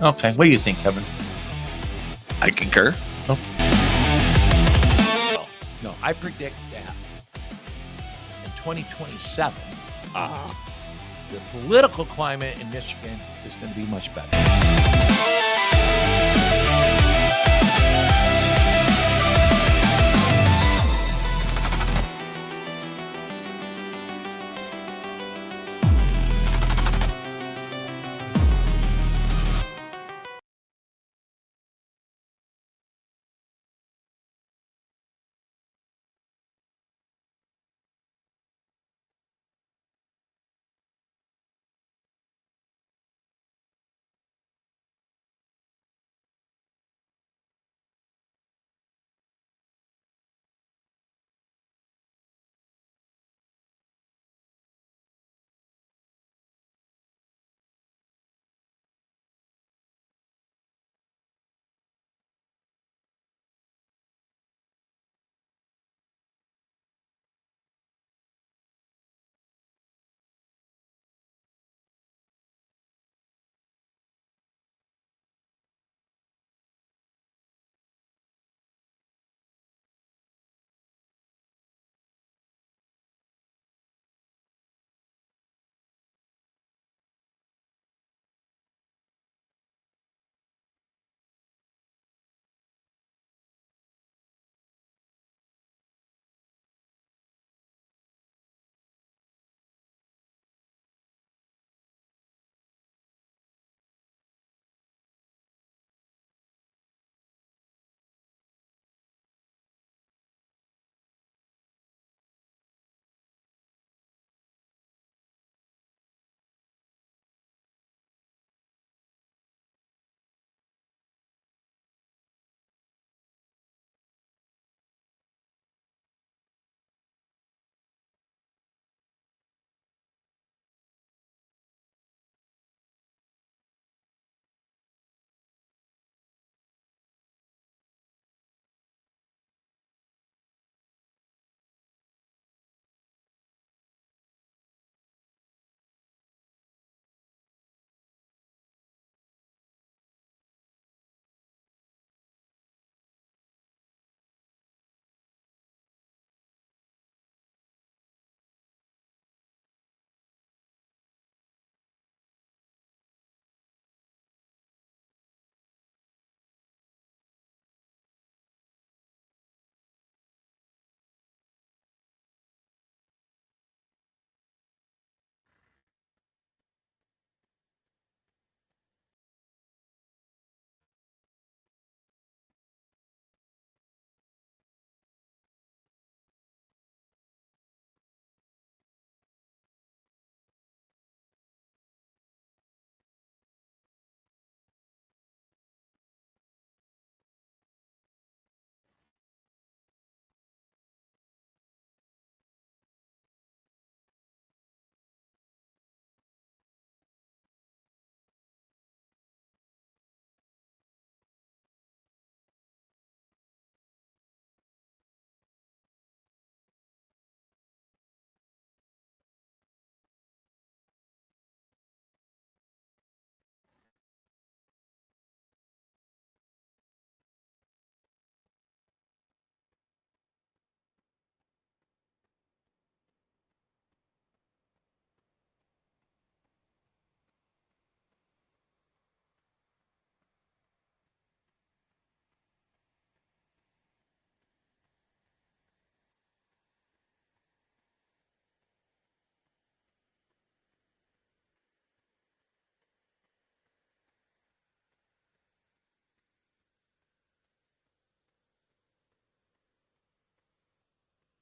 Okay. What do you think, Kevin? I concur. Oh. No, I predict that in 2027, the political climate in Michigan is going to be much better.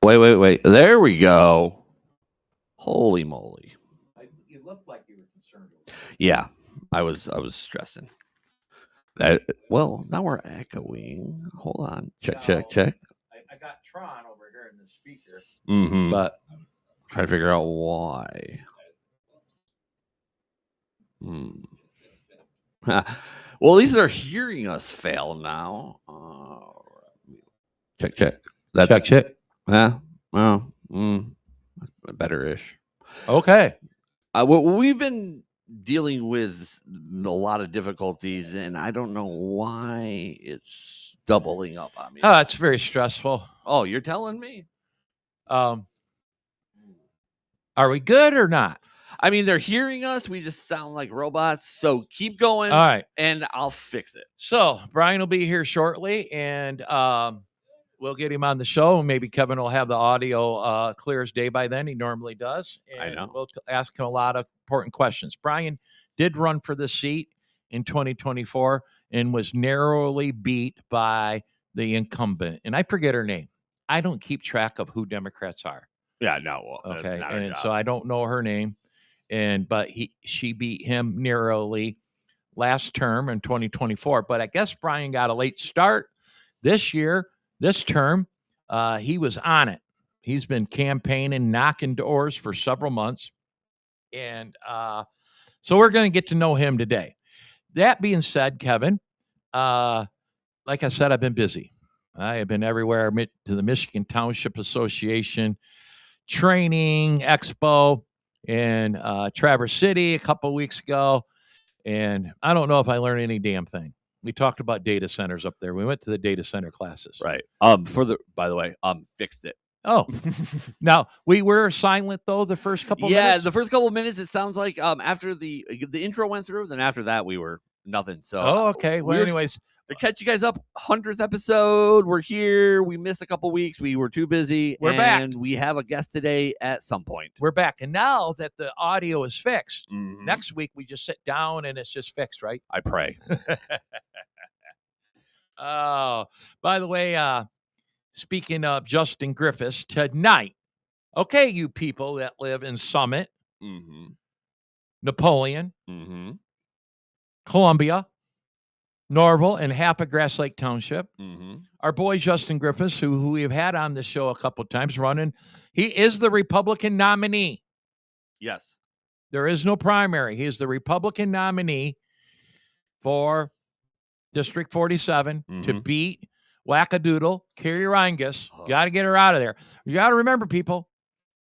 Wait. There we go. Holy moly. You looked like you were concerned. Yeah, I was stressing. Well, now we're echoing. Hold on. Check. I got Tron over here in the speaker. Mm-hmm. But try to figure out why. Well, at least they're hearing us fail now. Check. That's check. Yeah. Well, better-ish. Okay. We've been dealing with a lot of difficulties, and I don't know why it's doubling up on me. Oh, it's very stressful. Oh, you're telling me? Are we good or not? I mean, they're hearing us. We just sound like robots. So keep going. All right. And I'll fix it. So Brian will be here shortly, and we'll get him on the show. Maybe Kevin will have the audio clear as day by then. He normally does. And I know. We'll ask him a lot of important questions. Brian did run for the seat in 2024 and was narrowly beat by the incumbent. And I forget her name. I don't keep track of who Democrats are. Yeah, no. Okay. And so I don't know her name. But she beat him narrowly last term in 2024. But I guess Brian got a late start this year, this term. He was on it. He's been campaigning, knocking doors for several months. And so we're going to get to know him today. That being said, Kevin, like I said, I've been busy. I have been everywhere to the Michigan Township Association training expo in Traverse City a couple of weeks ago. And I don't know if I learned any damn thing. We talked about data centers up there. We went to the data center classes. Right. By the way, fixed it. Oh, now we were silent though the first couple of minutes. Yeah, the first couple of minutes, it sounds like after the intro went through, then after that we were nothing. So okay. Well, anyways, to catch you guys up, 100th episode. We're here. We missed a couple weeks. We were too busy. We're back. And we have a guest today at some point. We're back. And now that the audio is fixed, next week we just sit down and it's just fixed, right? I pray. Oh, by the way, speaking of Justin Griffiths, tonight, okay, you people that live in Summit, Napoleon, Columbia, Norval, and half of Grass Lake Township. Our boy Justin Griffiths, who we've had on the show a couple of times running, he is the Republican nominee. Yes. There is no primary. He is the Republican nominee for District 47 to beat Wackadoodle, Carrie Reinges. Got to get her out of there. You got to remember, people,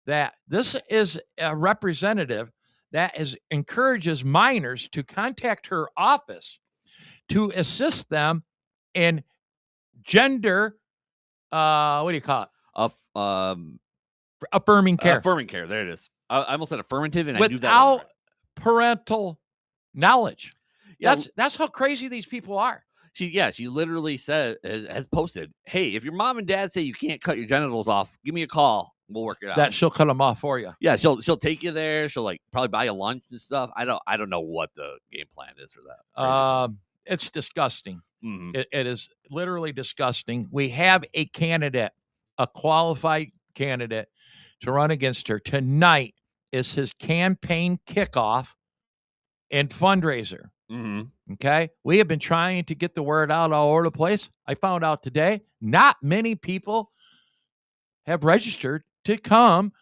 that this is a representative that encourages minors to contact her office to assist them in gender, what do you call it? Affirming care. Affirming care. There it is. I almost said affirmative, and I knew that. Without parental knowledge. Yeah, that's how crazy these people are. She literally has posted, hey, if your mom and dad say you can't cut your genitals off, give me a call. We'll work it out. That she'll cut them off for you. Yeah, she'll take you there. She'll probably buy you lunch and stuff. I don't know what the game plan is for that. It's disgusting. It is literally disgusting. We have a candidate, a qualified candidate to run against her. Tonight is his campaign kickoff and fundraiser. Okay. We have been trying to get the word out all over the place. I found out today, not many people have registered to come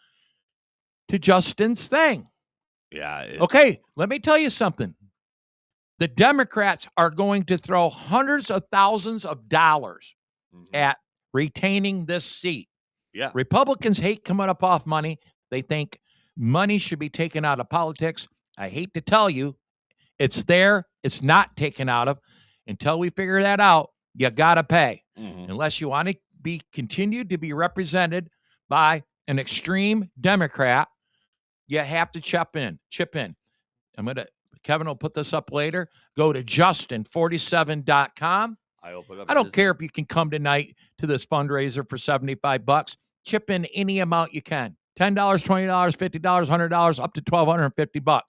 to Justin's thing. Yeah. Okay. Let me tell you something. The Democrats are going to throw hundreds of thousands of dollars at retaining this seat. Yeah. Republicans hate coming up off money. They think money should be taken out of politics. I hate to tell you, it's there. It's not taken out of. Until we figure that out, you got to pay. Unless you want to be continued to be represented by an extreme Democrat, you have to chip in. Kevin will put this up later. Go to justin47.com. I don't care if you can come tonight to this fundraiser for $75. Chip in any amount you can. $10, $20, $50, $100, up to $1,250.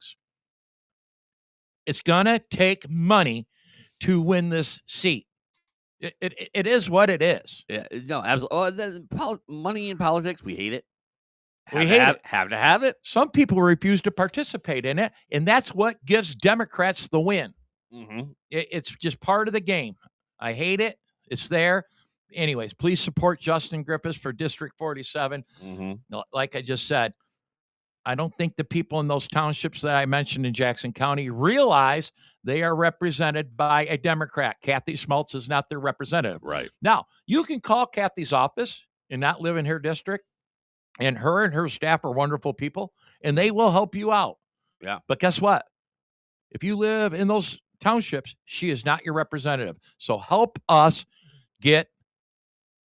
It's going to take money to win this seat. It is what it is. Yeah, no, absolutely. Money in politics, we hate it. Have to have it. Some people refuse to participate in it, and that's what gives Democrats the win. It's just part of the game. I hate it. It's there. Anyways, please support Justin Griffiths for District 47. Like I just said, I don't think the people in those townships that I mentioned in Jackson County realize they are represented by a Democrat. Kathy Schmaltz is not their representative. Right. Now, you can call Kathy's office and not live in her district, and her staff are wonderful people, and they will help you out. Yeah. But guess what? If you live in those townships, she is not your representative. So help us get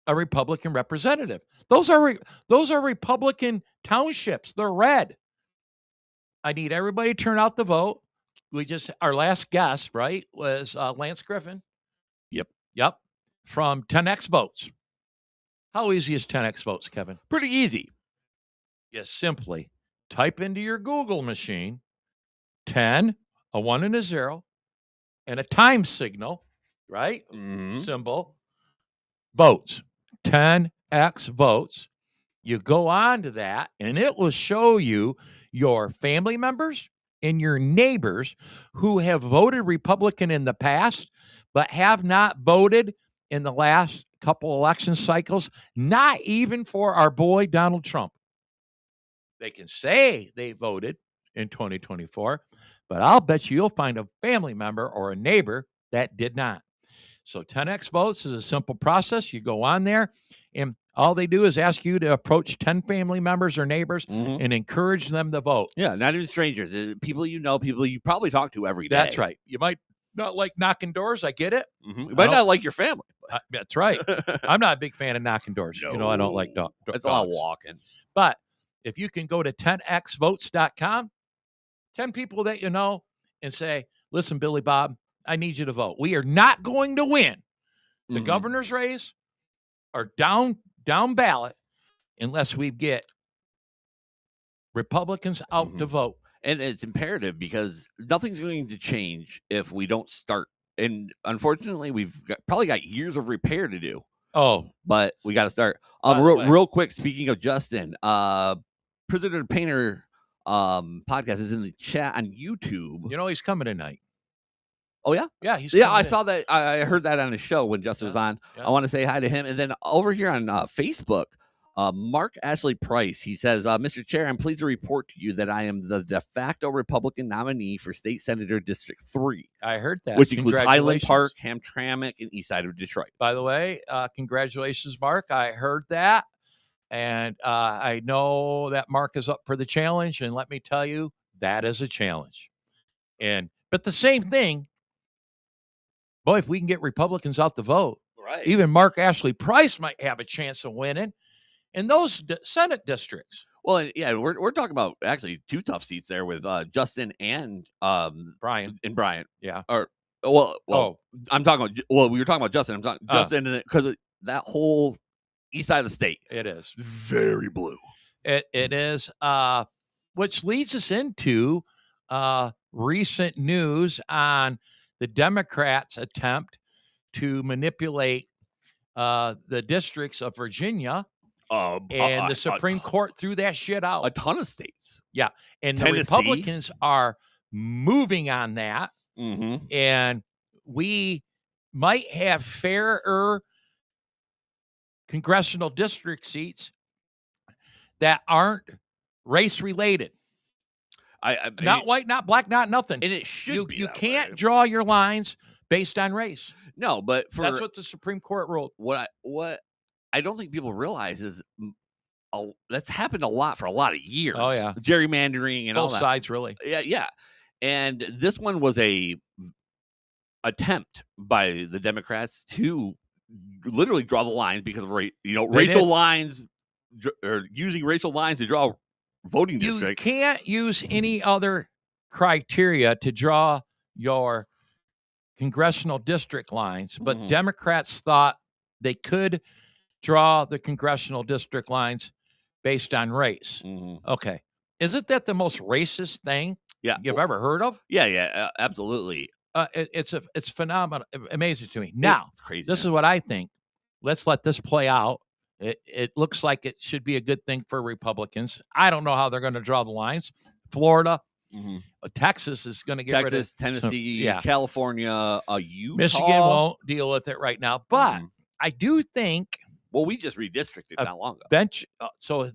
a Republican representative. Those are Republican townships. They're red. I need everybody to turn out the vote. Our last guest, right, was Lance Griffin. Yep. From 10X Votes. How easy is 10X Votes, Kevin? Pretty easy. You simply type into your Google machine 10, a 1 and a 0, and a time signal, right? Symbol. Votes. 10X Votes. You go on to that, and it will show you your family members and your neighbors who have voted Republican in the past, but have not voted in the last couple election cycles, not even for our boy Donald Trump. They can say they voted in 2024, but I'll bet you'll find a family member or a neighbor that did not. So 10X Votes is a simple process. You go on there, and all they do is ask you to approach 10 family members or neighbors and encourage them to vote. Yeah, not even strangers. People you know, people you probably talk to every day. That's right. You might not like knocking doors. I get it. You might not like your family. That's right. I'm not a big fan of knocking doors. No. I don't like dogs. That's a lot of walking. But if you can go to 10xvotes.com, 10 people that you know, and say, listen, Billy Bob, I need you to vote. We are not going to win the governor's race or down ballot unless we get Republicans out to vote. And it's imperative because nothing's going to change if we don't start. And unfortunately, probably got years of repair to do. Oh, but we got to start. Real quick, speaking of Justin, Prisoner Painter podcast is in the chat on YouTube. You know he's coming tonight. Oh yeah, yeah, he's I saw that. I heard that on his show when Justin was on. Yeah. I want to say hi to him. And then over here on Facebook, Mark Ashley Price, he says, Mr. Chair, I'm pleased to report to you that I am the de facto Republican nominee for State Senator District 3. I heard that. Which includes Highland Park, Hamtramck, and east side of Detroit. By the way, congratulations, Mark. I heard that. And I know that Mark is up for the challenge. And let me tell you, that is a challenge. But the same thing, boy, if we can get Republicans out the vote, right, even Mark Ashley Price might have a chance of winning in those Senate districts. Well, yeah, we're talking about actually two tough seats there with Justin and Brian. Yeah. I'm talking about. Well, we were talking about Justin. I'm talking Justin because that whole east side of the state. It is very blue. It is. Which leads us into recent news on the Democrats' attempt to manipulate the districts of Virginia. And the Supreme Court threw that shit out. A ton of states. Yeah. And Tennessee. The Republicans are moving on that. And we might have fairer congressional district seats that aren't race related. Not white, not black, not nothing. And it should be. You can't draw your lines based on race. No, but that's what the Supreme Court ruled. What I don't think people realize is that's happened a lot for a lot of years. Oh yeah, gerrymandering and both all that. sides really. Yeah. And this one was a attempt by the Democrats to literally draw the lines because of racial lines or using racial lines to draw voting districts. You can't use any other criteria to draw your congressional district lines, but Democrats thought they could draw the congressional district lines based on race. Okay. Isn't that the most racist thing you've ever heard of? Yeah, absolutely. It's phenomenal, amazing to me. Now, it's crazy. This is what I think. Let's let this play out. It looks like it should be a good thing for Republicans. I don't know how they're going to draw the lines. Florida, Texas is going to get rid of Tennessee, California, Utah. Michigan won't deal with it right now, but I do think. Well, we just redistricted not long ago. So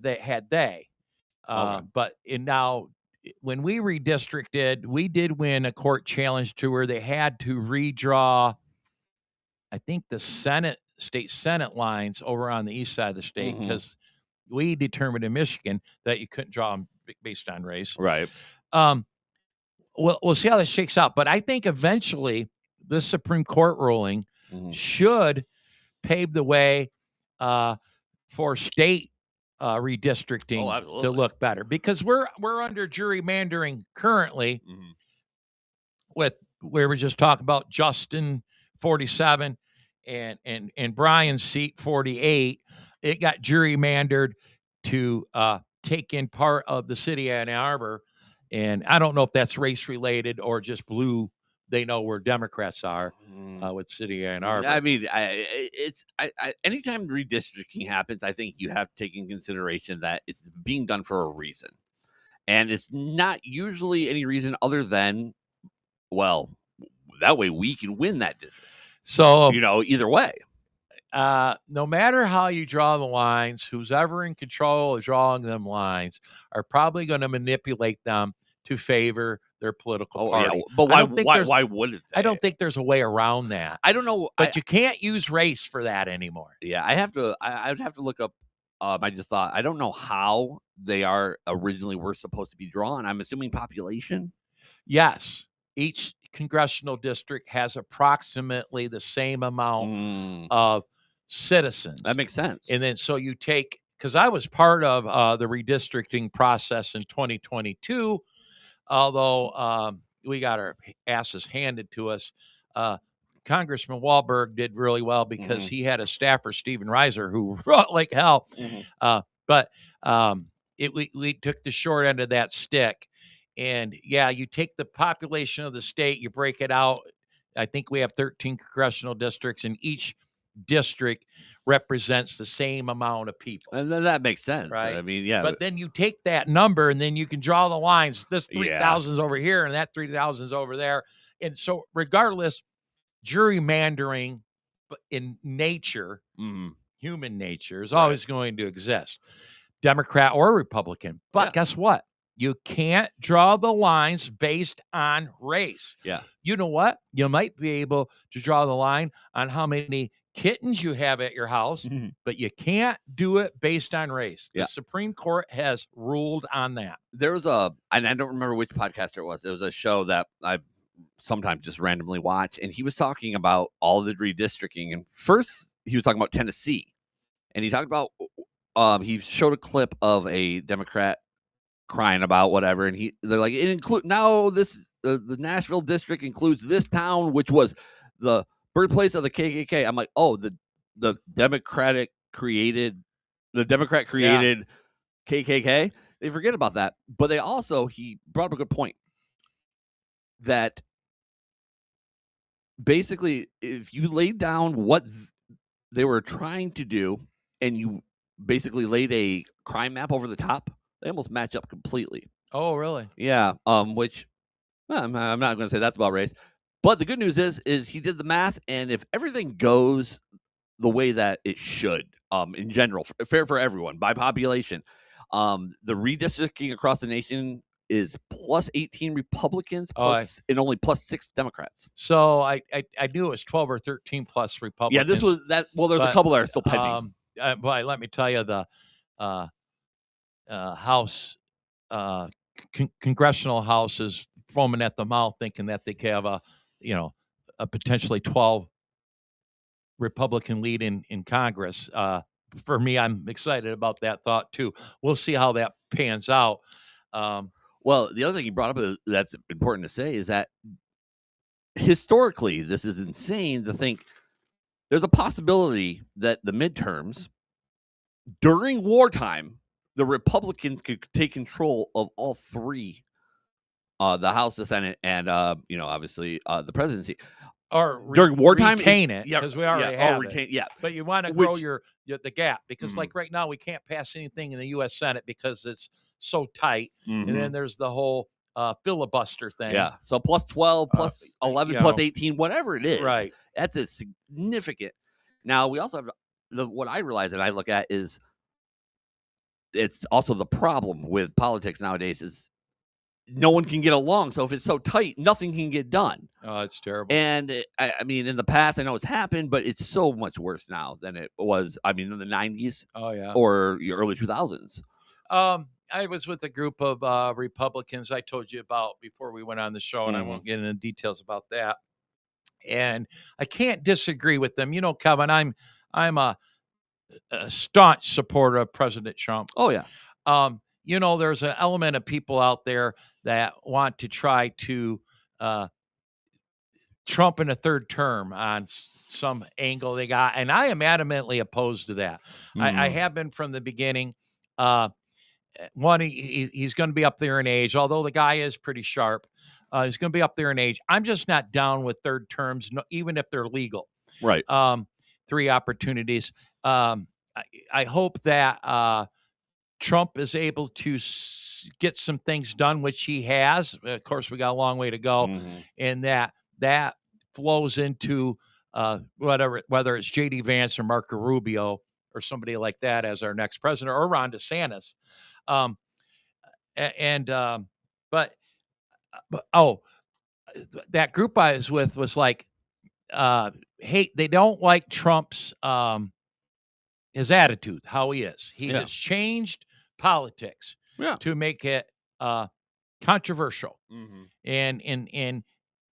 but now when we redistricted, we did win a court challenge to where they had to redraw, I think, the state Senate lines over on the east side of the state because we determined in Michigan that you couldn't draw them based on race. Right. we'll see how this shakes out. But I think eventually this Supreme Court ruling should pave the way for state redistricting to look better, because we're under gerrymandering currently. With where we just talked about Justin 47 and Brian's seat 48, it got gerrymandered to take in part of the city of Ann Arbor, and I don't know if that's race related or just blue. They know where Democrats are with city of Ann Arbor. I mean, anytime redistricting happens, I think you have to take in consideration that it's being done for a reason, and it's not usually any reason other than, well, that way we can win that district. So, either way. No matter how you draw the lines, who's ever in control of drawing them lines are probably going to manipulate them to favor their political party. Yeah. But why wouldn't they? I don't think there's a way around that. I don't know. But you can't use race for that anymore. Yeah, I would have to look up. I just thought, I don't know how they originally were supposed to be drawn. I'm assuming population. Yes. Each congressional district has approximately the same amount of citizens. That makes sense. And then so you take, because I was part of the redistricting process in 2022, although we got our asses handed to us. Congressman Wahlberg did really well because he had a staffer, Stephen Reiser, who wrote like hell. But we took the short end of that stick. And yeah, you take the population of the state, you break it out. I think we have 13 congressional districts, and each district represents the same amount of people. And then that makes sense. Right? I mean, yeah. But then you take that number and then you can draw the lines. This 3,000 is over here and that 3,000 is over there. And so regardless, gerrymandering in nature, human nature, is always going to exist, Democrat or Republican. But guess what? You can't draw the lines based on race. Yeah. You know what? You might be able to draw the line on how many kittens you have at your house, but you can't do it based on race. The Supreme Court has ruled on that. There was and I don't remember which podcaster it was. It was a show that I sometimes just randomly watch, and he was talking about all the redistricting. And first, he was talking about Tennessee, and he talked about he showed a clip of a Democrat crying about whatever, and they're like, it include now this the Nashville district includes this town, which was the birthplace of the KKK. I'm like, oh, the Democrat created KKK. They forget about that, but he brought up a good point that basically, if you laid down what they were trying to do and you basically laid a crime map over the top, they almost match up completely. Oh, really? Yeah. Which I'm not going to say that's about race, but the good news is he did the math, and if everything goes the way that it should, in general, fair for everyone by population, the redistricting across the nation is plus 18 Republicans and only plus 6 Democrats. So I knew it was 12 or 13 plus Republicans. Yeah, this was that. Well, there's a couple that are still pending. But let me tell you, the House, congressional House is foaming at the mouth, thinking that they can have a potentially 12 Republican lead in Congress. For me, I'm excited about that thought too. We'll see how that pans out. Well, the other thing you brought up that's important to say is that historically, this is insane to think there's a possibility that the midterms during wartime, the Republicans could take control of all three, the House, the Senate, and obviously the presidency. Or during wartime, retain it because we already have it. Yeah, but you want to grow the gap because, like right now, we can't pass anything in the U.S. Senate because it's so tight, and then there's the whole filibuster thing. Yeah, so plus 12, plus 11, plus 18, whatever it is. Right, that's a significant. Now we also have what I realize that I look at is it's also the problem with politics nowadays is no one can get along. So if it's so tight, nothing can get done. Oh, it's terrible. And I mean, in the past, I know it's happened, but it's so much worse now than it was. I mean, in the 90s. Oh, yeah. Or the early 2000s. I was with a group of Republicans I told you about before we went on the show, and I won't get into details about that. And I can't disagree with them. You know, Kevin, I'm a staunch supporter of President Trump. Oh yeah. You know, there's an element of people out there that want to try to Trump in a third term on some angle they got, and I am adamantly opposed to that. I have been from the beginning. One, he's going to be up there in age, although the guy is pretty sharp. He's going to be up there in age. I'm just not down with third terms, even if they're legal. Right. 3 opportunities. I hope that Trump is able to get some things done, which he has. Of course, we got a long way to go, and that flows into whether it's J.D. Vance or Marco Rubio or somebody like that as our next president, or Ron DeSantis. That group I was with was like, they don't like Trump's his attitude, how he is. He has changed politics to make it controversial, and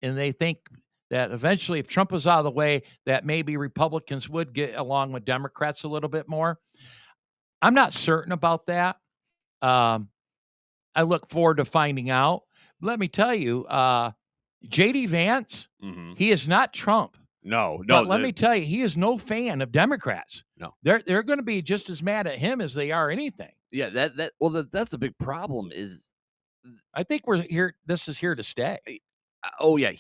they think that eventually, if Trump was out of the way, that maybe Republicans would get along with Democrats a little bit more. I'm not certain about that. I look forward to finding out. Let me tell you, J.D. Vance, he is not Trump. No. But let me tell you, he is no fan of Democrats. No, they're going to be just as mad at him as they are anything. Yeah, that's a big problem. Is I think we're here. This is here to stay. Oh yeah,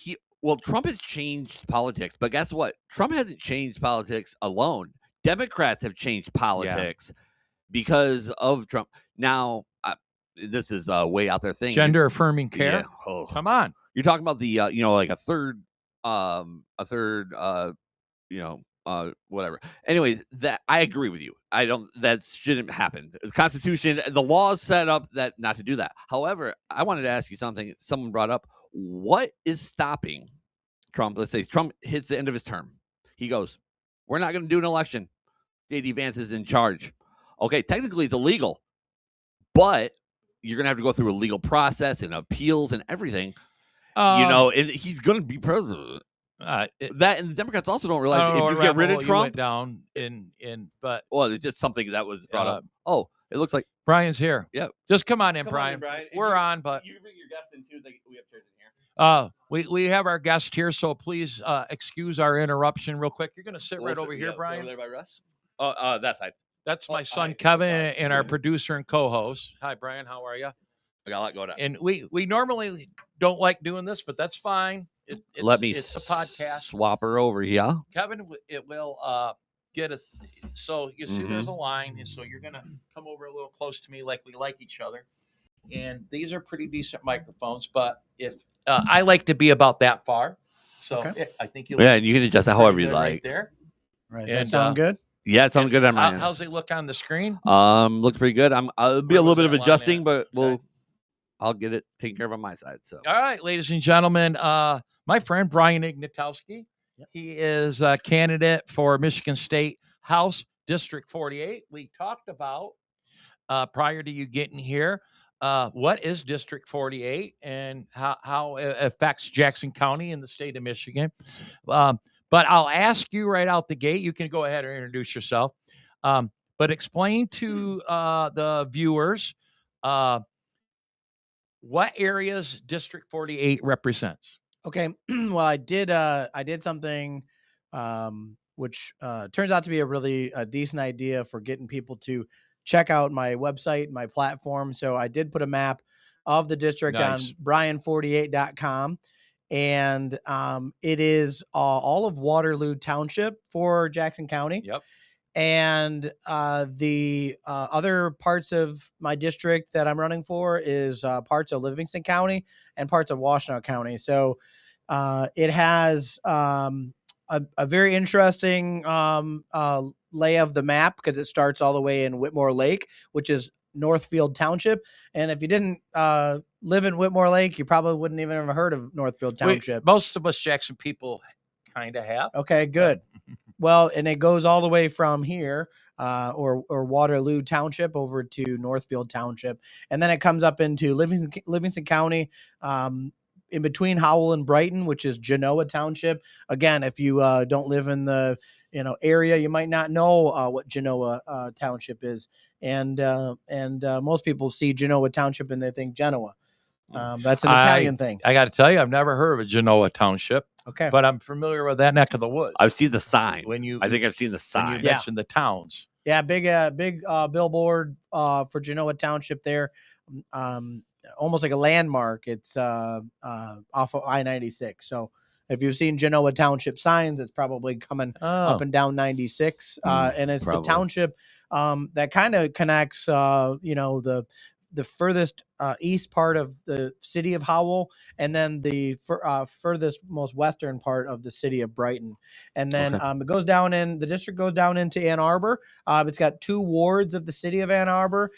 Trump has changed politics, but guess what? Trump hasn't changed politics alone. Democrats have changed politics because of Trump. Now, this is a way out there thing. Gender affirming care. Yeah. Oh. Come on. You're talking about the like a third whatever. Anyways, that I agree with you. That shouldn't happen. The Constitution, the laws set up that not to do that. However, I wanted to ask you something. Someone brought up, what is stopping Trump? Let's say Trump hits the end of his term. He goes, we're not going to do an election. J.D. Vance is in charge. Okay, technically it's illegal, but you're going to have to go through a legal process and appeals and everything. And he's going to be president. And the Democrats also don't realize if you get rid of Trump, went down but it's just something that was brought up. Oh, it looks like Brian's here. Yeah, just come on in, Brian. We're on, but you bring your guest in too. We have chairs in here. We have our guest here, so please excuse our interruption real quick. You're going to sit right over here, Brian. Over there by Russ. Oh, that side. That's my son Kevin and our producer and co-host. Hi, Brian. How are you? I got a lot going on. And we normally don't like doing this, but that's fine. It's a podcast. Swap her over, yeah. Kevin, it will get a. So you see, there's a line, and so you're gonna come over a little close to me, like we like each other. And these are pretty decent microphones, but if I like to be about that far, so I think you. Yeah, and you can adjust that however you like. Right there. Right. Does that sound good? Yeah, it sounds good on my end. How's it look on the screen? Looks pretty good. I'll be a little bit of adjusting, but I'll get it taken care of on my side. So, all right, ladies and gentlemen, my friend Brian Ignatowski, he is a candidate for Michigan State House District 48. We talked about prior to you getting here, what is District 48 and how it affects Jackson County in the state of Michigan. But I'll ask you right out the gate. You can go ahead and introduce yourself, but explain to the viewers what areas District 48 represents. Okay. Well, I did something which turns out to be a really decent idea for getting people to check out my website, my platform. So I did put a map of the district on brian48.com. And it is all of Waterloo Township for Jackson County. Yep. And the other parts of my district that I'm running for is parts of Livingston County and parts of Washtenaw County. So it has a very interesting lay of the map because it starts all the way in Whitmore Lake, which is Northfield Township. And if you didn't live in Whitmore Lake, you probably wouldn't even have heard of Northfield Township. Most of us Jackson people kind of have. Okay, good. Well, and it goes all the way from here, or Waterloo Township over to Northfield Township, and then it comes up into Livingston County, in between Howell and Brighton, which is Genoa Township. Again, if you don't live in the area, you might not know what Genoa Township is, and most people see Genoa Township and they think Genoa. That's an Italian thing. I got to tell you, I've never heard of a Genoa Township. Okay, but I'm familiar with that neck of the woods. I've seen the sign. I think I've seen the sign. When you mentioned the towns. Yeah, big billboard for Genoa Township there. Almost like a landmark. It's off of I-96. So if you've seen Genoa Township signs, it's probably coming up and down 96. And it's probably the township that kind of connects, the furthest east part of the city of Howell, and then the furthest, most western part of the city of Brighton. And then it goes down the district goes down into Ann Arbor. It's got 2 wards of the city of Ann Arbor.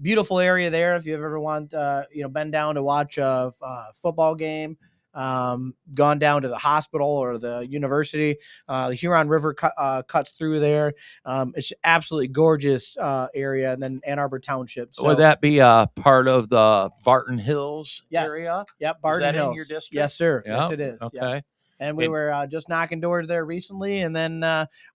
Beautiful area there. If you ever want, been down to watch a football game, gone down to the hospital or the university, the Huron River cuts through there. It's absolutely gorgeous area. And then Ann Arbor Township. So, would that be part of the Barton Hills area? Yep, Barton Hills. In your district? Yes, sir. Yep. Yes, it is. Okay. Yep. And we were just knocking doors there recently, and then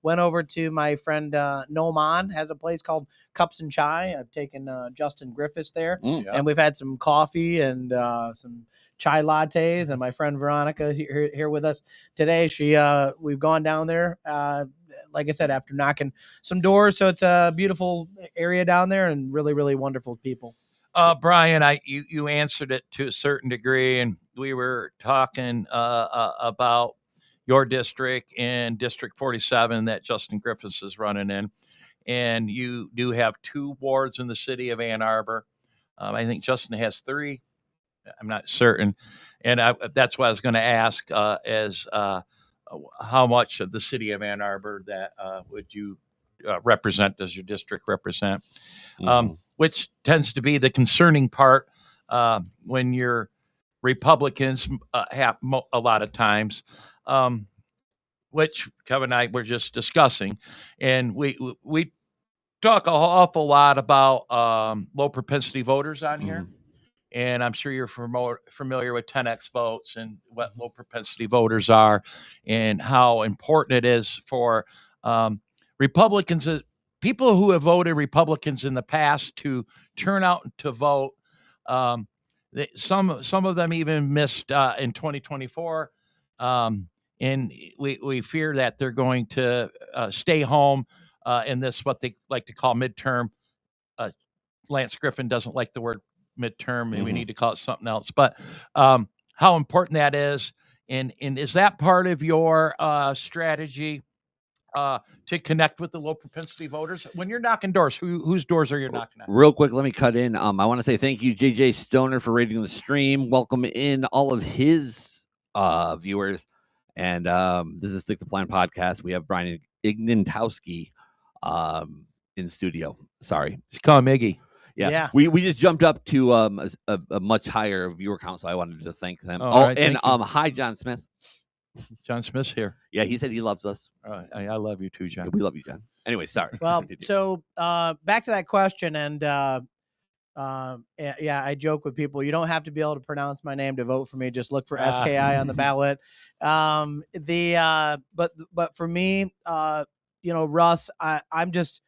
went over to my friend Noman has a place called Cups and Chai. I've taken Justin Griffiths there, and we've had some coffee and some chai lattes. And my friend Veronica here with us today. We've gone down there, like I said, after knocking some doors. So it's a beautiful area down there, and really, really wonderful people. Brian, you answered it to a certain degree, and we were talking about your district and District 47 that Justin Griffiths is running in, and you do have 2 wards in the city of Ann Arbor. I think Justin has 3. I'm not certain, and that's what I was going to ask: how much of the city of Ann Arbor that would you represent? Does your district represent? Which tends to be the concerning part when you're Republicans have a lot of times, which Kevin and I were just discussing. And we talk an awful lot about low propensity voters on here. And I'm sure you're familiar with 10X votes and what low propensity voters are and how important it is for Republicans, people who have voted Republicans in the past, to turn out to vote. Some of them even missed in 2024, and we fear that they're going to stay home in this, what they like to call midterm. Lance Griffin doesn't like the word midterm, and we need to call it something else. But how important that is, and is that part of your strategy? To connect with the low propensity voters when you're knocking doors? Whose doors are you knocking on? Real quick, let me cut in. I want to say thank you, JJ Stoner, for rating the stream. Welcome in all of his viewers. And this is Stick to Plan podcast. We have Brian Ignatowski in studio. Sorry, just call him Iggy. Yeah. We just jumped up to a much higher viewer count, so I wanted to thank them. Right, and hi, John Smith. John Smith's here. Yeah, he said he loves us. I love you too, John. Yeah, we love you, John. Anyway, sorry. Well, so back to that question, and I joke with people. You don't have to be able to pronounce my name to vote for me. Just look for SKI on the ballot. But for me, Russ, I'm just.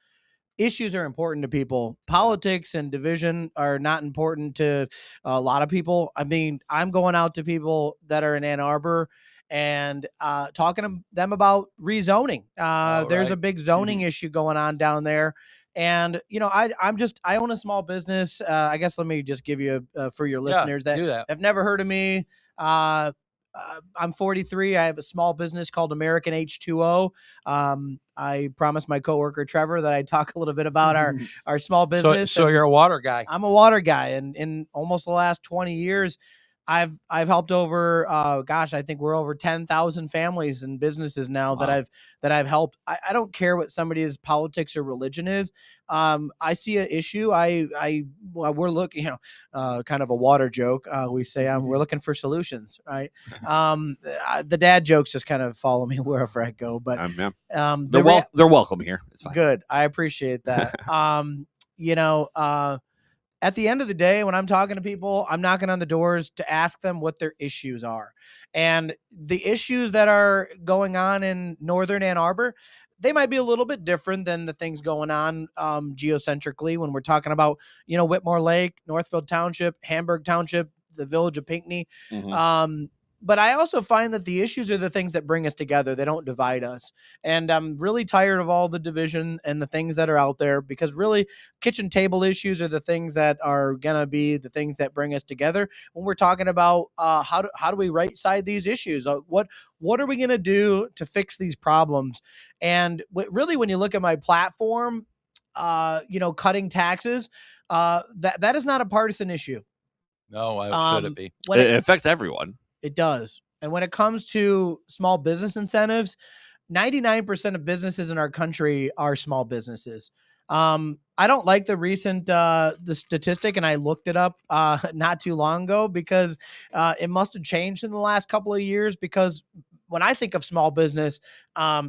Issues are important to people. Politics and division are not important to a lot of people. I mean, I'm going out to people that are in Ann Arbor and talking to them about rezoning. There's a big zoning issue going on down there. And, I own a small business. I guess let me just give you for your listeners that have never heard of me. I'm 43. I have a small business called American H2O. I promised my coworker Trevor that I'd talk a little bit about our small business. So you're a water guy. I'm a water guy, and in almost the last 20 years, I've helped over I think we're over 10,000 families and businesses now that I've helped. I don't care what somebody's politics or religion is. I see an issue. We're looking, kind of a water joke. We say we're looking for solutions, right? The dad jokes just kind of follow me wherever I go, but they're welcome here. It's fine. Good. I appreciate that. At the end of the day, when I'm talking to people, I'm knocking on the doors to ask them what their issues are. And the issues that are going on in northern Ann Arbor, they might be a little bit different than the things going on geocentrically when we're talking about, Whitmore Lake, Northfield Township, Hamburg Township, the village of Pinckney. But I also find that the issues are the things that bring us together. They don't divide us. And I'm really tired of all the division and the things that are out there, because really kitchen table issues are the things that are going to be the things that bring us together when we're talking about how do we right side these issues? What are we going to do to fix these problems? And really, when you look at my platform, cutting taxes, that is not a partisan issue. No, why should it be? It affects everyone. It does. And when it comes to small business incentives, 99% of businesses in our country are small businesses. I don't like the recent the statistic, and I looked it up not too long ago, because it must have changed in the last couple of years. Because when I think of small business,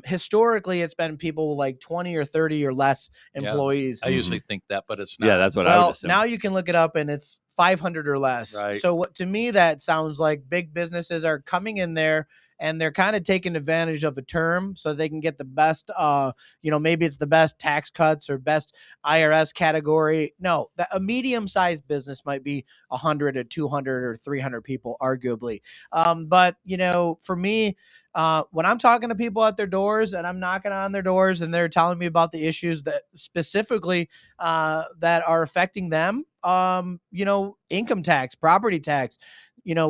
historically, it's been people like 20 or 30 or less employees. I usually think that, but it's not. Yeah, that's what I would assume. Now you can look it up, and it's 500 or less. Right. So to me, that sounds like big businesses are coming in there and they're kind of taking advantage of the term so they can get the best, maybe it's the best tax cuts or best IRS category. No, a medium-sized business might be 100 or 200 or 300 people, arguably. But for me, when I'm talking to people at their doors and I'm knocking on their doors and they're telling me about the issues that specifically that are affecting them, income tax, property tax,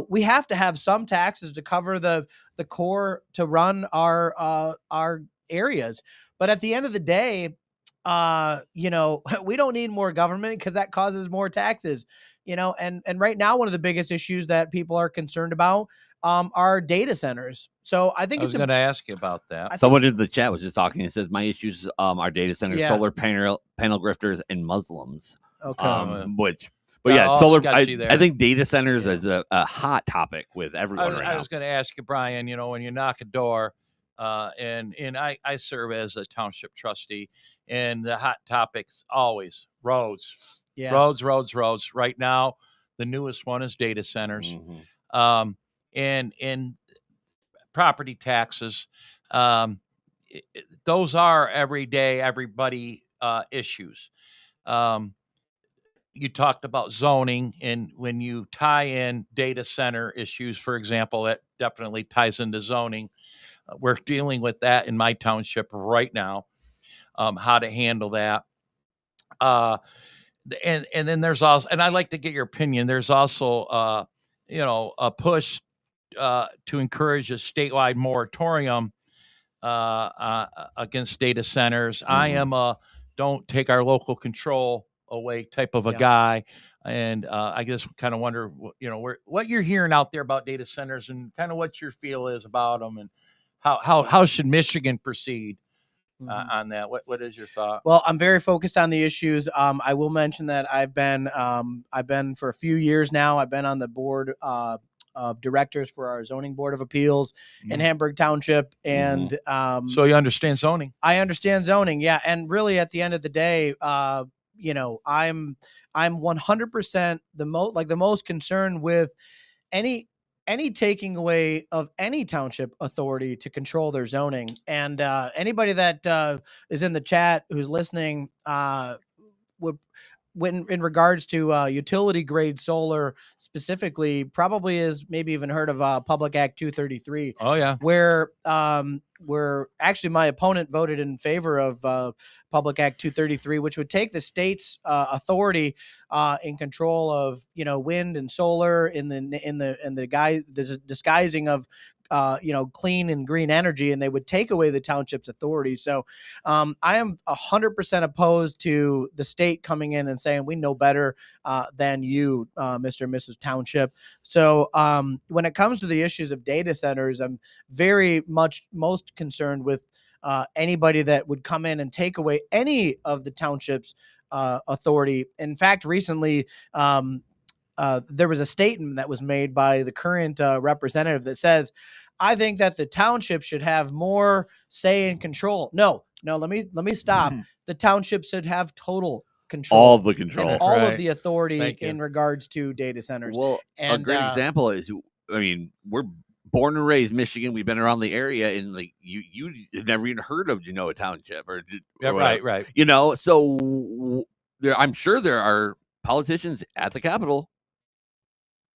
we have to have some taxes to cover the core to run our areas. But at the end of the day, we don't need more government, because that causes more taxes, and right now, one of the biggest issues that people are concerned about are data centers. So I think I was going to ask you about that. Someone in the chat was just talking and says, my issues are data centers, solar panel grifters, and Muslims. Okay. Solar. I think data centers is a hot topic with everyone right now. I was going to ask you, Brian, when you knock a door, and I serve as a township trustee, and the hot topics always roads. Yeah. Roads. Right now, the newest one is data centers. And property taxes. Those are everyday, everybody issues. You talked about zoning, and when you tie in data center issues, for example, that definitely ties into zoning. We're dealing with that in my township right now, how to handle that. And then there's also, and I'd like to get your opinion, there's also, a push to encourage a statewide moratorium against data centers. I am a don't take our local control away type of a guy. And I just kind of wonder, what you're hearing out there about data centers and kind of what your feel is about them, and how should Michigan proceed on that? What is your thought? Well, I'm very focused on the issues. I will mention that I've been for a few years now, I've been on the board of directors for our zoning board of appeals in Hamburg Township. And so you understand zoning? I understand zoning. Yeah. And really at the end of the day, I'm 100% the most concerned with any taking away of any township authority to control their zoning. And anybody that is in the chat who's listening in regards to utility grade solar specifically, probably is maybe even heard of Public Act 233. Oh yeah, where actually my opponent voted in favor of Public Act 233, which would take the state's authority in control of wind and solar in the disguising of clean and green energy, and they would take away the township's authority. So I am 100% opposed to the state coming in and saying we know better than you, Mr. and Mrs. Township. So when it comes to the issues of data centers, I'm very much most concerned with anybody that would come in and take away any of the township's authority. In fact, recently, there was a statement that was made by the current representative that says, I think that the township should have more say and control. No, let me stop. The township should have total control. All the control. And all of the authority in regards to data centers. Well, a great example is, I mean, we're born and raised Michigan. We've been around the area, and like you never even heard of Genoa Township or right. So I'm sure there are politicians at the Capitol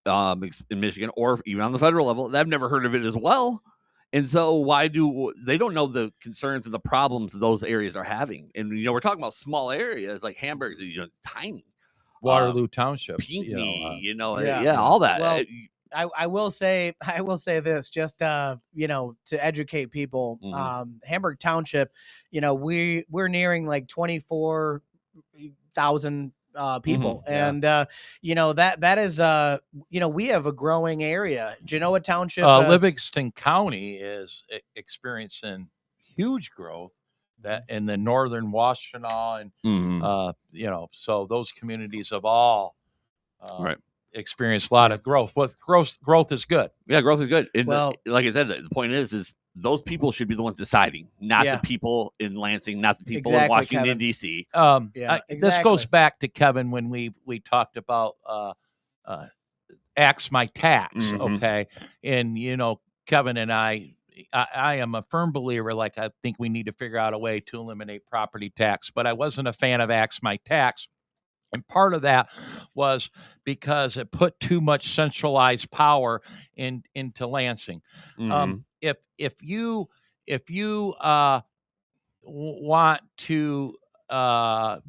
in Michigan or even on the federal level that I've never heard of it as well. And so why do they don't know the concerns and the problems those areas are having? And we're talking about small areas like Hamburg, tiny. Waterloo Township, Pinckney, all that. Well, I will say this just to educate people. Hamburg Township, we're nearing like 24,000 people, and that is we have a growing area. Genoa Township, Livingston County is experiencing huge growth. That in the northern Washtenaw and so those communities have all experienced a lot of growth. But growth is good. Yeah, growth is good. And like I said, the point is those people should be the ones deciding, not the people in Lansing, not the people in Washington, D.C. This goes back to Kevin when we talked about Axe My Tax, okay? And, Kevin and I am a firm believer, like I think we need to figure out a way to eliminate property tax, but I wasn't a fan of Axe My Tax. And part of that was because it put too much centralized power into Lansing. If you want to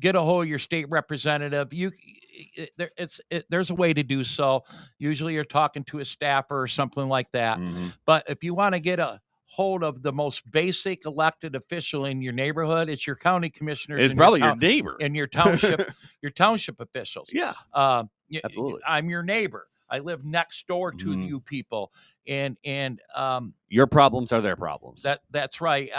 get a hold of your state representative, there's a way to do so. Usually you're talking to a staffer or something like that. But if you want to get a hold of the most basic elected official in your neighborhood, it's your county commissioners. It's probably your neighbor and your township officials. Yeah, absolutely. I'm your neighbor. I live next door to you people, and your problems are their problems. That's right.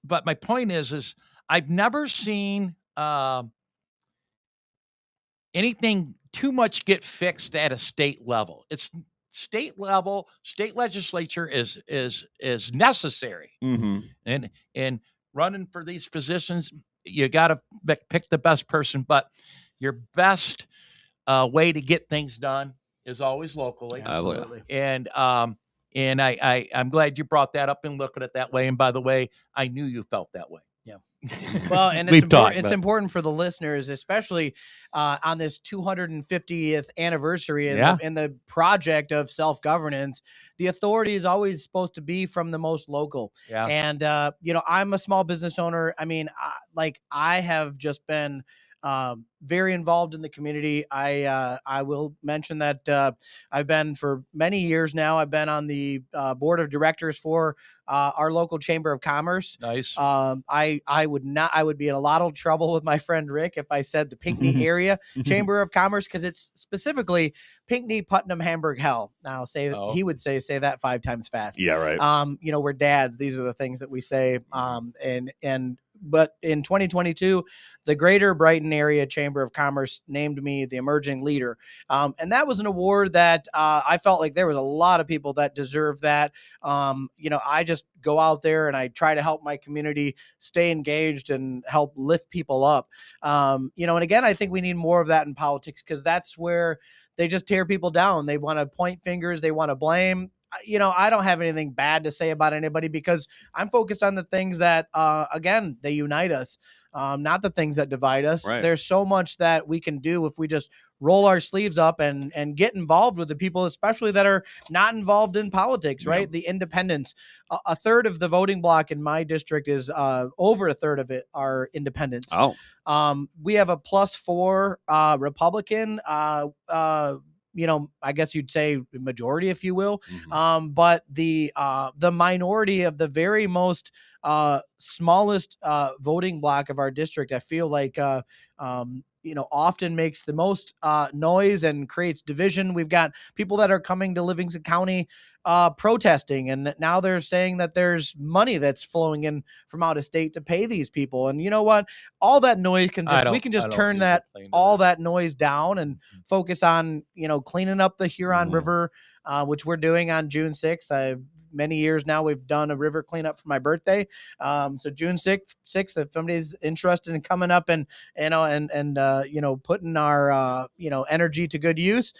But my point is I've never seen anything too much get fixed at a state level. It's state level. State legislature is necessary, and running for these positions, you got to pick the best person. But your best way to get things done is always locally. Absolutely. And I'm glad you brought that up and look at it that way. And by the way, I knew you felt that way. Yeah. Well, and it's important for the listeners, especially on this 250th anniversary in the project of self-governance. The authority is always supposed to be from the most local. Yeah. And, I'm a small business owner. I mean, I have just been very involved in the community. I will mention that I've been for many years now. I've been on the board of directors for our local Chamber of Commerce. Nice. I would be in a lot of trouble with my friend Rick if I said the Pinckney area Chamber of Commerce, because it's specifically Pinckney, Putnam, Hamburg, Hell. Now he would say that 5 times fast. Yeah, right. We're dads. These are the things that we say. But in 2022, the Greater Brighton Area Chamber of Commerce named me the emerging leader. And that was an award that I felt like there was a lot of people that deserve that. I just go out there and I try to help my community stay engaged and help lift people up. And again, I think we need more of that in politics, because that's where they just tear people down. They want to point fingers. They want to blame. I don't have anything bad to say about anybody, because I'm focused on the things that, again, they unite us, not the things that divide us. Right. There's so much that we can do if we just roll our sleeves up and get involved with the people, especially that are not involved in politics, right? The independents. A third of the voting block in my district is over a third of it are independents. Oh. We have a +4 Republican I guess you'd say majority, if you will. But the minority of the very most smallest voting block of our district, I feel like often makes the most noise and creates division. We've got people that are coming to Livingston County protesting, and now they're saying that there's money that's flowing in from out of state to pay these people. And you know what? All that noise we can just turn all that noise down and focus on, cleaning up the Huron River, which we're doing on June 6th. Many years now we've done a river cleanup for my birthday. So June 6th, if somebody's interested in coming up and putting our energy to good use,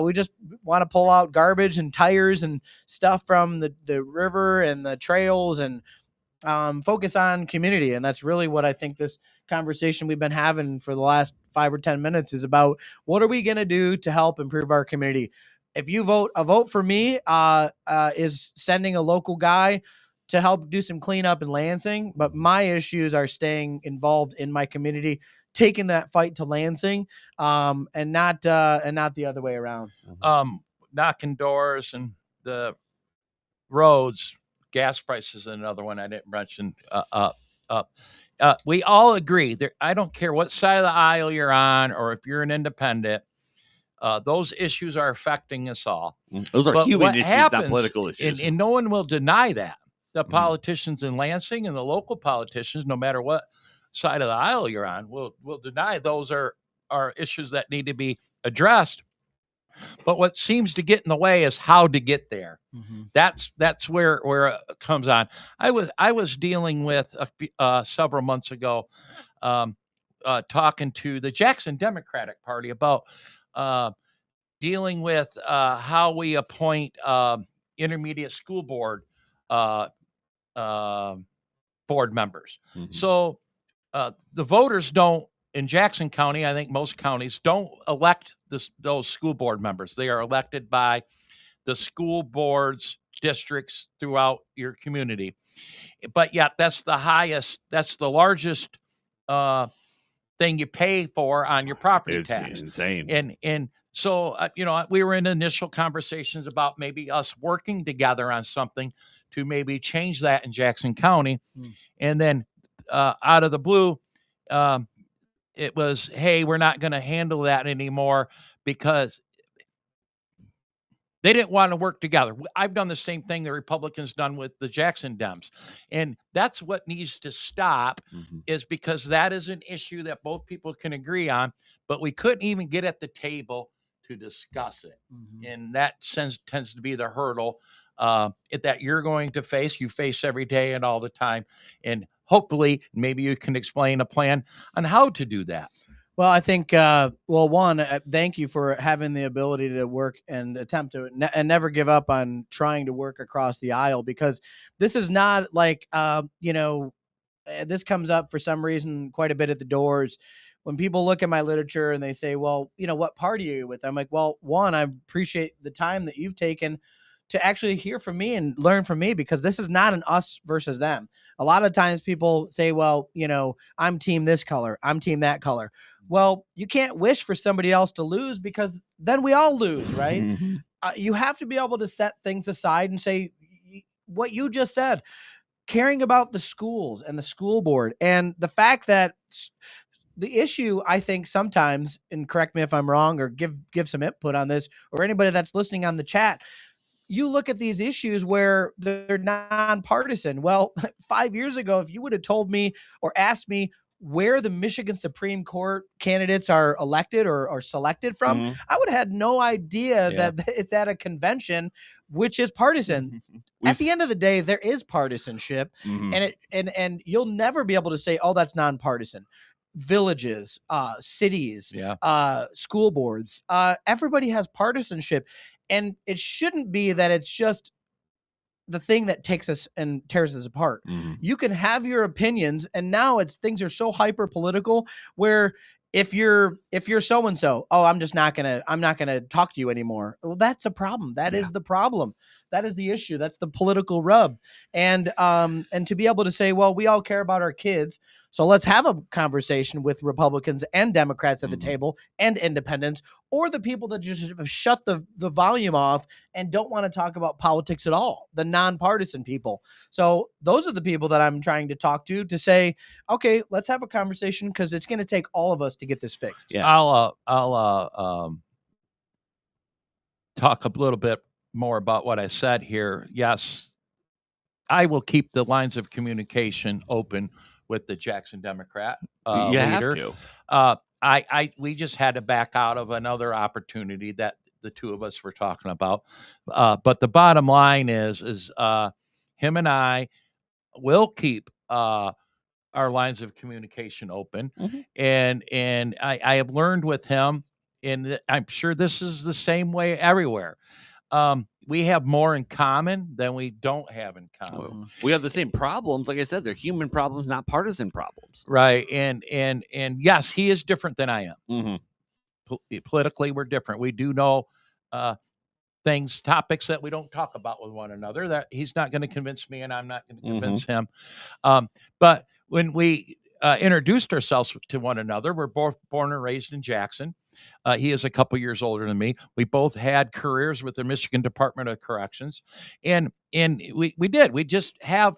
we just want to pull out garbage and tires and stuff from the river and the trails and focus on community. And that's really what I think this conversation we've been having for the last 5 or 10 minutes is about. What are we going to do to help improve our community? If you vote, a vote for me is sending a local guy to help do some cleanup in Lansing. But my issues are staying involved in my community, taking that fight to Lansing, and not the other way around. Knocking doors and the roads, gas prices, another one I didn't mention. We all agree there. I don't care what side of the aisle you're on, or if you're an independent. Those issues are affecting us all. Those are human issues, not political issues. And no one will deny that. The politicians in Lansing and the local politicians, no matter what side of the aisle you're on, will deny those are issues that need to be addressed. But what seems to get in the way is how to get there. That's where it comes on. I was dealing with several months ago, talking to the Jackson Democratic Party about dealing with how we appoint intermediate school board board members. So the voters don't, in Jackson County, I think most counties don't elect those school board members. They are elected by the school boards districts throughout your community. But yet that's the largest thing you pay for on your property tax. It's insane. And so, we were in initial conversations about maybe us working together on something to maybe change that in Jackson County. And then out of the blue, it was, hey, we're not going to handle that anymore because they didn't want to work together. I've done the same thing the Republicans done with the Jackson Dems. And that's what needs to stop, is because that is an issue that both people can agree on, but we couldn't even get at the table to discuss it. And that tends to be the hurdle that you're going to face. You face every day and all the time. And hopefully, maybe you can explain a plan on how to do that. Well, I think, one, thank you for having the ability to work and attempt to and never give up on trying to work across the aisle, because this is not like, this comes up for some reason quite a bit at the doors. When people look at my literature and they say, well, what party are you with? I'm like, well, one, I appreciate the time that you've taken to actually hear from me and learn from me, because this is not an us versus them. A lot of times people say, well, I'm team this color, I'm team that color. Well, you can't wish for somebody else to lose, because then we all lose, right? You have to be able to set things aside and say what you just said, caring about the schools and the school board, and the fact that the issue, I think sometimes, and correct me if I'm wrong or give some input on this, or anybody that's listening on the chat, you look at these issues where they're nonpartisan. Well, 5 years ago, if you would have told me or asked me where the Michigan Supreme Court candidates are elected or selected from, I would have had no idea that it's at a convention, which is partisan. At the end of the day, there is partisanship, and you'll never be able to say, oh, that's nonpartisan. Villages, cities, school boards, everybody has partisanship. And it shouldn't be that it's just the thing that takes us and tears us apart. You can have your opinions, and now things are so hyper political where if you're so-and-so, oh, I'm not going to talk to you anymore. Well, that's a problem. That is the problem. That is the issue. That's the political rub. And to be able to say, well, we all care about our kids, so let's have a conversation with Republicans and Democrats at the table and independents, or the people that just have shut the volume off and don't want to talk about politics at all, the nonpartisan people. So those are the people that I'm trying to talk to say, okay, let's have a conversation, because it's going to take all of us to get this fixed. Yeah. I'll talk a little bit more about what I said here. Yes, I will keep the lines of communication open with the Jackson Democrat leader. Have to. We just had to back out of another opportunity that the two of us were talking about. But the bottom line is him and I will keep our lines of communication open. And I have learned with him, and I'm sure this is the same way everywhere. We have more in common than we don't have in common. We have the same problems. Like I said, they're human problems, not partisan problems. Right. And yes, he is different than I am. Politically, we're different. We do know topics that we don't talk about with one another, that he's not going to convince me and I'm not going to convince him. But when we introduced ourselves to one another, we're both born and raised in Jackson. He is a couple years older than me. We both had careers with the Michigan Department of Corrections, and we just have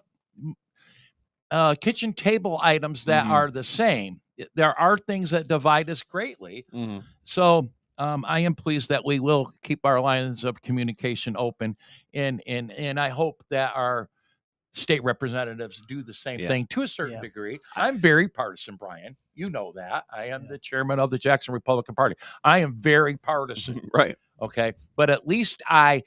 kitchen table items that are the same. There are things that divide us greatly. So I am pleased that we will keep our lines of communication open, and I hope that our state representatives do the same thing to a certain degree. I'm very partisan, Brian. You know that. I am the chairman of the Jackson Republican Party. I am very partisan. Right. Okay. But at least I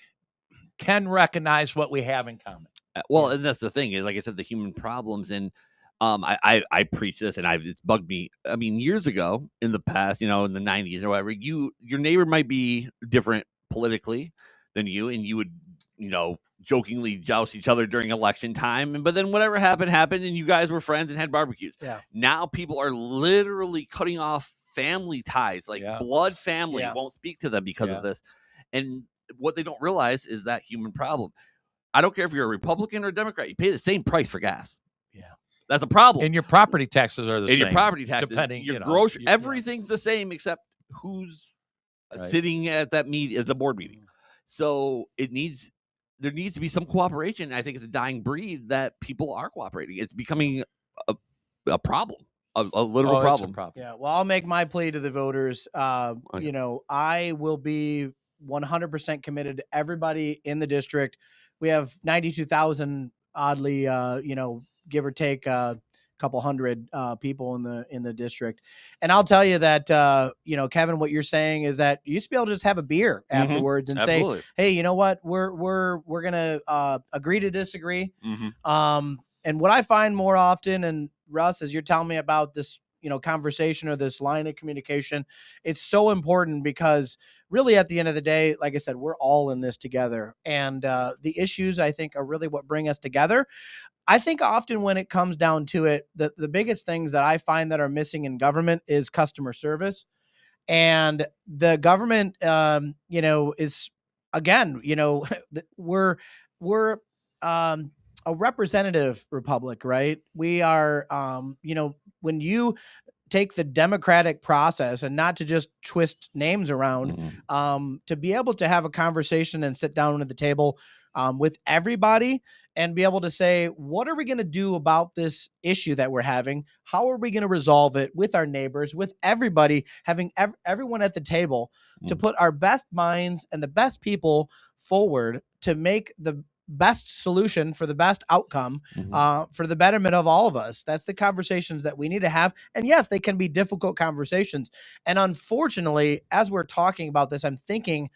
can recognize what we have in common. Well, and that's the thing is, like I said, the human problems. And I preach this, and it's bugged me. I mean, years ago in the past, in the 90s or whatever, your neighbor might be different politically than you, and you would, jokingly joust each other during election time. But then whatever happened, and you guys were friends and had barbecues. Yeah. Now people are literally cutting off family ties, like blood family won't speak to them because of this. And what they don't realize is that human problem. I don't care if you're a Republican or a Democrat, you pay the same price for gas. Yeah. That's a problem. And your property taxes are the same. And your property taxes, depending, your grocery, everything's the same except who's sitting at that meeting, at the board meeting. So there needs to be some cooperation. I think it's a dying breed that people are cooperating. It's becoming a problem, a literal problem. Yeah. Well, I'll make my plea to the voters. I will be 100% committed to everybody in the district. We have 92,000, oddly, give or take a couple hundred people in the district. And I'll tell you that, Kevin, what you're saying is that you used to be able to just have a beer afterwards and say, hey, you know what, we're going to agree to disagree. And what I find more often, and Russ, as you're telling me about this, conversation or this line of communication, it's so important, because really at the end of the day, like I said, we're all in this together. And the issues, I think, are really what bring us together. I think often when it comes down to it, the biggest things that I find that are missing in government is customer service. And the government, is, again, we're a representative republic, right? We are, when you take the democratic process, and not to just twist names around, to be able to have a conversation and sit down at the table with everybody and be able to say, what are we going to do about this issue that we're having? How are we going to resolve it with our neighbors, with everybody, having everyone at the table to put our best minds and the best people forward to make the best solution for the best outcome, for the betterment of all of us. That's the conversations that we need to have. And yes, they can be difficult conversations. And unfortunately, as we're talking about this, I'm thinking,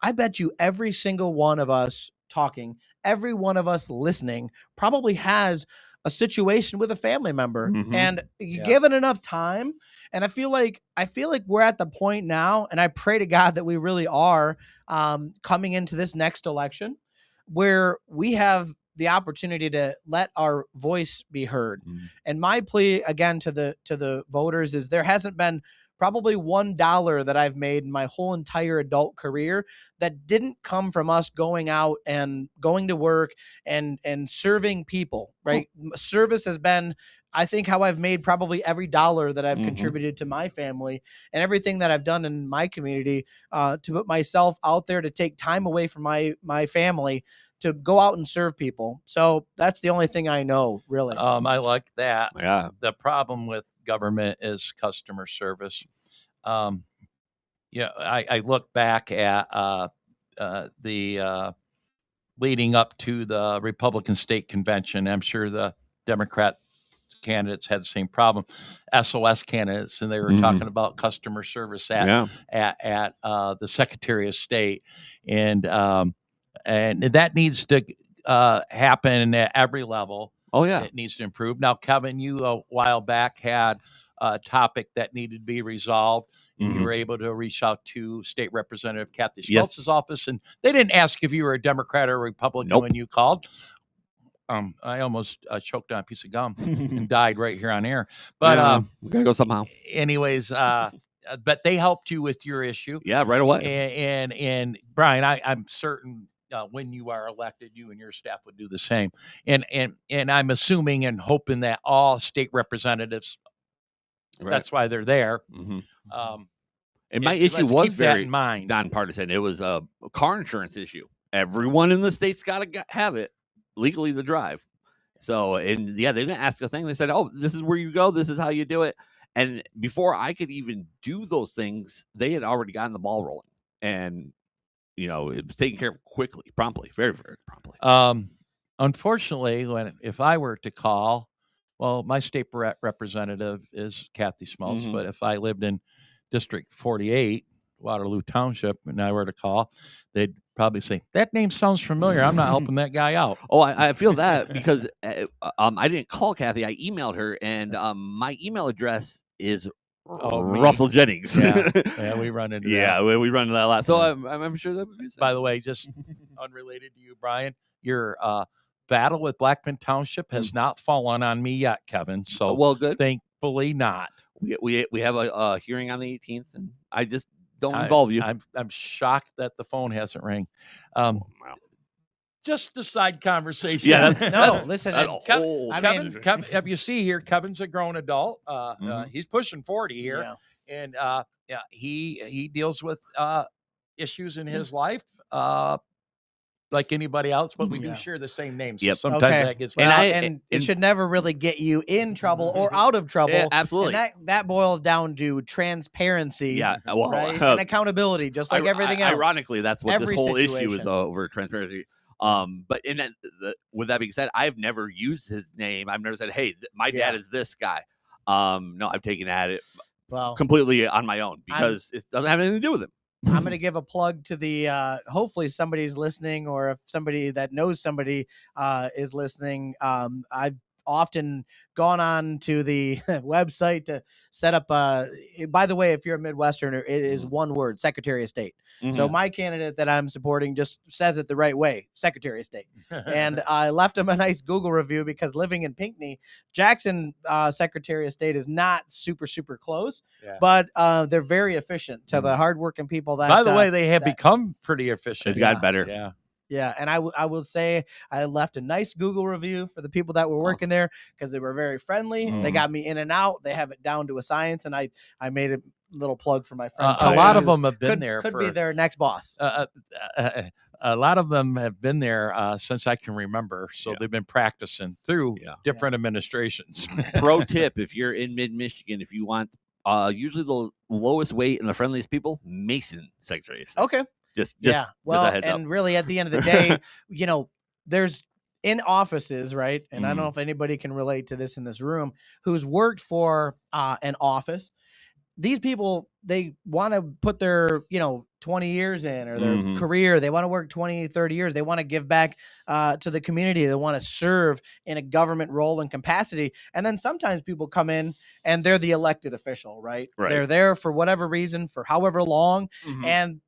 I bet you every single one of us talking, every one of us listening probably has a situation with a family member, and you give it enough time. And I feel like we're at the point now, and I pray to God that we really are coming into this next election, where we have the opportunity to let our voice be heard. And my plea again to the voters is, there hasn't been probably $1 that I've made in my whole entire adult career that didn't come from us going out and going to work and serving people, right? Service has been, I think, how I've made probably every dollar that I've contributed to my family and everything that I've done in my community, to put myself out there, to take time away from my family, to go out and serve people. So that's the only thing I know, really. I like that. Yeah. The problem with government is customer service. I look back at the leading up to the Republican state convention. I'm sure the Democrat candidates had the same problem, SOS candidates, and they were talking about customer service at the Secretary of State, and that needs to happen at every level. Oh yeah, it needs to improve. Now, Kevin, you a while back had a topic that needed to be resolved, and you were able to reach out to State Representative Kathy Schmaltz's office, and they didn't ask if you were a Democrat or a Republican when you called. I almost choked on a piece of gum and died right here on air. But we gotta go somehow. Anyways, but they helped you with your issue. Yeah, right away. And Brian, I'm certain when you are elected, you and your staff would do the same. And I'm assuming and hoping that all state representatives, that's why they're there. And my issue was very in mind. Nonpartisan. It was a car insurance issue. Everyone in the state's got to have it legally to drive. So, and yeah, they didn't ask a thing. They said, "Oh, this is where you go. This is how you do it." And before I could even do those things, they had already gotten the ball rolling, and it was taken care of quickly, promptly, very, very promptly. Unfortunately, if I were to call, well, my state representative is Kathy Schmaltz, but if I lived in District 48, Waterloo Township, and I were to call, they'd probably say, "That name sounds familiar. I'm not helping that guy out." Oh, I feel that because I didn't call Kathy. I emailed her, and my email address is Russell Jennings. Yeah, we run into that. Yeah, we run into that a lot. So I'm sure that would be By the way, just unrelated to you, Brian, your battle with Blackman Township has not fallen on me yet, Kevin. So well, good. Thankfully not. We have a hearing on the 18th, and I just don't involve you. I'm shocked that the phone hasn't rang. Just a side conversation. Yeah, no, listen. Kevin, have you see here? Kevin's a grown adult. He's pushing 40 here, and he deals with issues in his life, like anybody else. But we do share the same names. So sometimes that gets. And it should never really get you in trouble or out of trouble. Yeah, absolutely. And that boils down to transparency. Yeah, well, right? And accountability, just like everything else. Ironically, that's what Every this whole situation. issue is over, transparency. But with that being said, I've never used his name. I've never said, "Hey, my dad is this guy." No, I've taken at it completely on my own because it doesn't have anything to do with him. I'm going to give a plug to the hopefully somebody's listening, or if somebody that knows somebody is listening. I've often gone on to the website to set up by the way, if you're a Midwesterner, it is one word: Secretary of State. So my candidate that I'm supporting just says it the right way: Secretary of State. And I left him a nice Google review because living in Pinckney, Jackson Secretary of State is not super close, but they're very efficient to the hardworking people. That, by the way, they have become pretty efficient. It's gotten better. Yeah, and I will say I left a nice Google review for the people that were working there because they were very friendly. They got me in and out. They have it down to a science, and I made a little plug for my friend. A lot of them have been there. Could be their next boss. A lot of them have been there since I can remember, so they've been practicing through different administrations. Pro tip: if you're in mid-Michigan, if you want usually the lowest weight and the friendliest people, Mason Secretary of State. Okay. Just well, a heads and up. really at the end of the day, there's in offices, right? And I don't know if anybody can relate to this in this room who's worked for an office. These people, they want to put their, 20 years in or their career. They want to work 20, 30 years. They want to give back to the community. They want to serve in a government role and capacity. And then sometimes people come in and they're the elected official, right? They're there for whatever reason, for however long. And,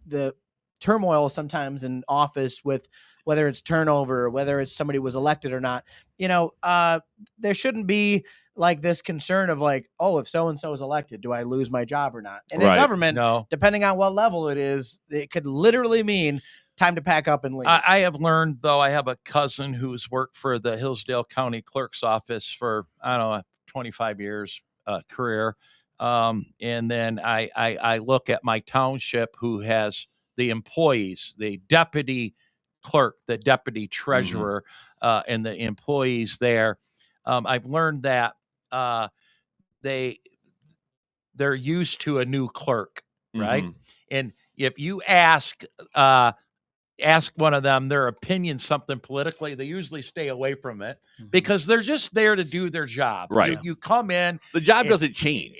the turmoil sometimes in office with whether it's turnover, whether it's somebody was elected or not. There shouldn't be like this concern of like, oh, if so-and-so is elected, do I lose my job or not? And in government, depending on what level it is, it could literally mean time to pack up and leave. I have learned, though, I have a cousin who's worked for the Hillsdale County Clerk's Office for, 25 years career. And then I look at my township who has the employees, the deputy clerk, the deputy treasurer, and the employees there. I've learned that they're used to a new clerk, right? And if you ask one of them their opinion something politically, they usually stay away from it because they're just there to do their job. Right. You come in, the job doesn't change.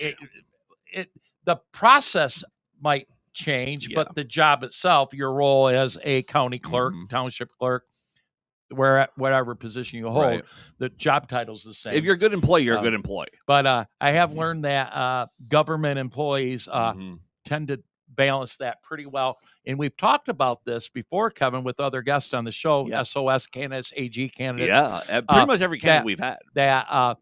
The process might change, but the job itself, your role as a county clerk, township clerk, whatever position you hold, the job title's the same. If you're a good employee, you're a good employee. But I have learned that government employees tend to balance that pretty well. And we've talked about this before, Kevin, with other guests on the show, SOS candidates, AG candidates. Yeah, pretty much every candidate we've had. That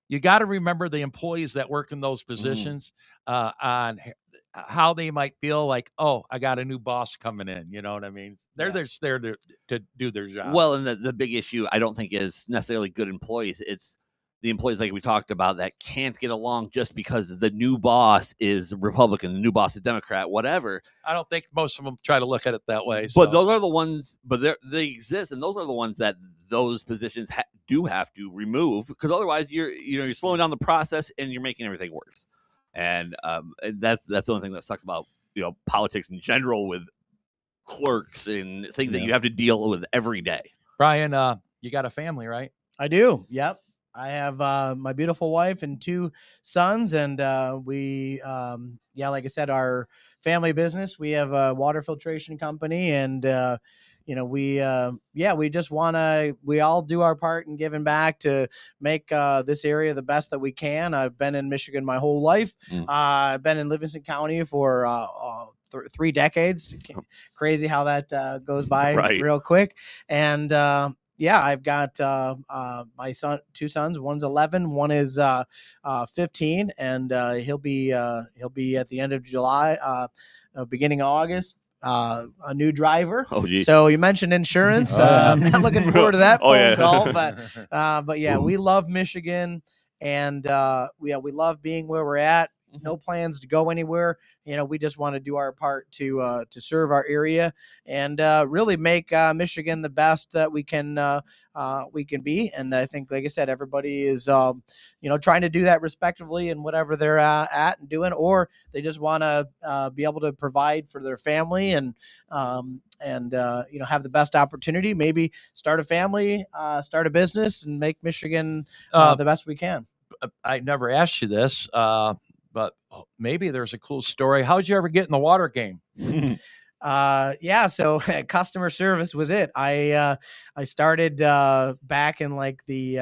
you got to remember the employees that work in those positions on how they might feel like, oh, I got a new boss coming in. You know what I mean? They're just there to do their job. Well, and the big issue I don't think is necessarily good employees. It's the employees like we talked about that can't get along just because the new boss is Republican, the new boss is Democrat, whatever. I don't think most of them try to look at it that way. But those are the ones, they exist, and those are the ones that those positions do have to remove, because otherwise you're slowing down the process and you're making everything worse. And that's the only thing that sucks about politics in general with clerks and things that you have to deal with every day. Brian, you got a family, right? I do. Yep. I have my beautiful wife and 2 sons, and we, like I said, our family business. We have a water filtration company, and we just we all do our part in giving back to make this area the best that we can. I've been in Michigan my whole life. I've been in Livingston County for 3 decades. Crazy how that goes by real quick. And I've got my 2 sons. One's 11, one is 15, and he'll be at the end of July, beginning of August. A new driver. Oh, geez. So you mentioned insurance. I'm not looking forward to that phone call, but we love Michigan, and we love being where we're at. No plans to go anywhere. We just want to do our part to serve our area and really make Michigan the best that we can be. And I think, like I said, everybody is trying to do that respectively in whatever they're at and doing, or they just want to be able to provide for their family and have the best opportunity. Maybe start a family, start a business, and make Michigan the best we can. I never asked you this. But maybe there's a cool story. How'd you ever get in the water game? So customer service was it. I started back in like the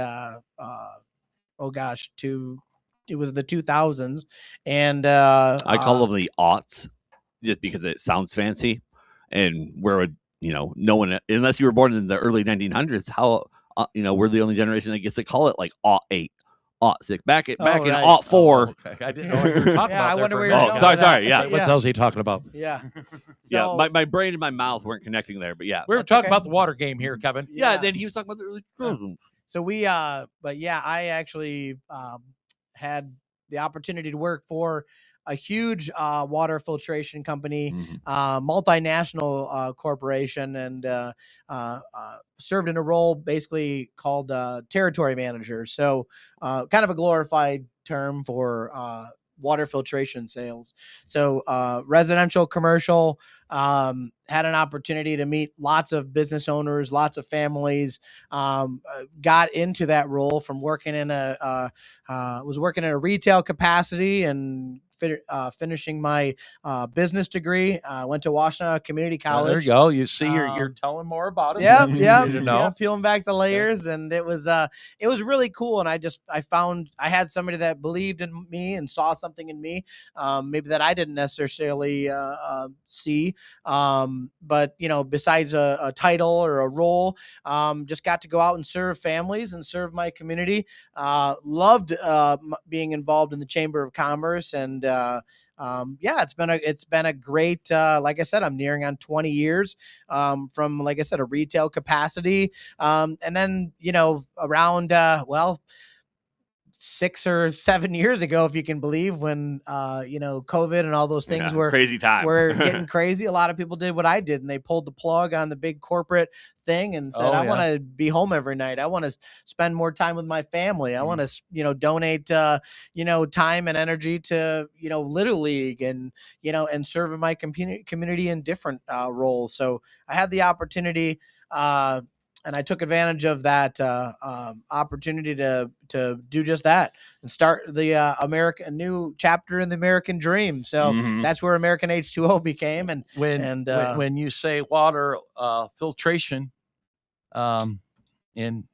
it was the 2000s, and I call them the aughts just because it sounds fancy, and no one, unless you were born in the early 1900s, how we're the only generation that gets to call it like '08. '06. Back in '04. Okay. I didn't know what you were talking about. I wonder where you're going. Sorry. Yeah. What the hell's he talking about? Yeah. So, my brain and my mouth weren't connecting there, but yeah. We were talking about the water game here, Kevin. Yeah. Then he was talking about the early 2000s. So I actually had the opportunity to work for a huge water filtration company, multinational corporation, and served in a role basically called territory manager. So kind of a glorified term for water filtration sales. So residential, commercial, had an opportunity to meet lots of business owners, lots of families, got into that role from working in was working in a retail capacity and finishing my business degree. Went to Washtenaw Community College. There you go. You see, you're telling more about it. Yeah, peeling back the layers, and it was really cool. And I found I had somebody that believed in me and saw something in me, maybe that I didn't necessarily see. But, besides a title or a role, just got to go out and serve families and serve my community. Loved being involved in the Chamber of Commerce, and it's been a great, like I said, I'm nearing on 20 years, from, like I said, a retail capacity. And then, around, 6 or 7 years ago, if you can believe, when, COVID and all those things were crazy time. were getting crazy. A lot of people did what I did, and they pulled the plug on the big corporate thing and said, I want to be home every night. I want to spend more time with my family. I want to, donate, time and energy to, Little League and, and serve in my community in different roles. So I had the opportunity, and I took advantage of that opportunity to do just that and start the a new chapter in the American dream. So that's where American H2O became. And when you say water filtration, and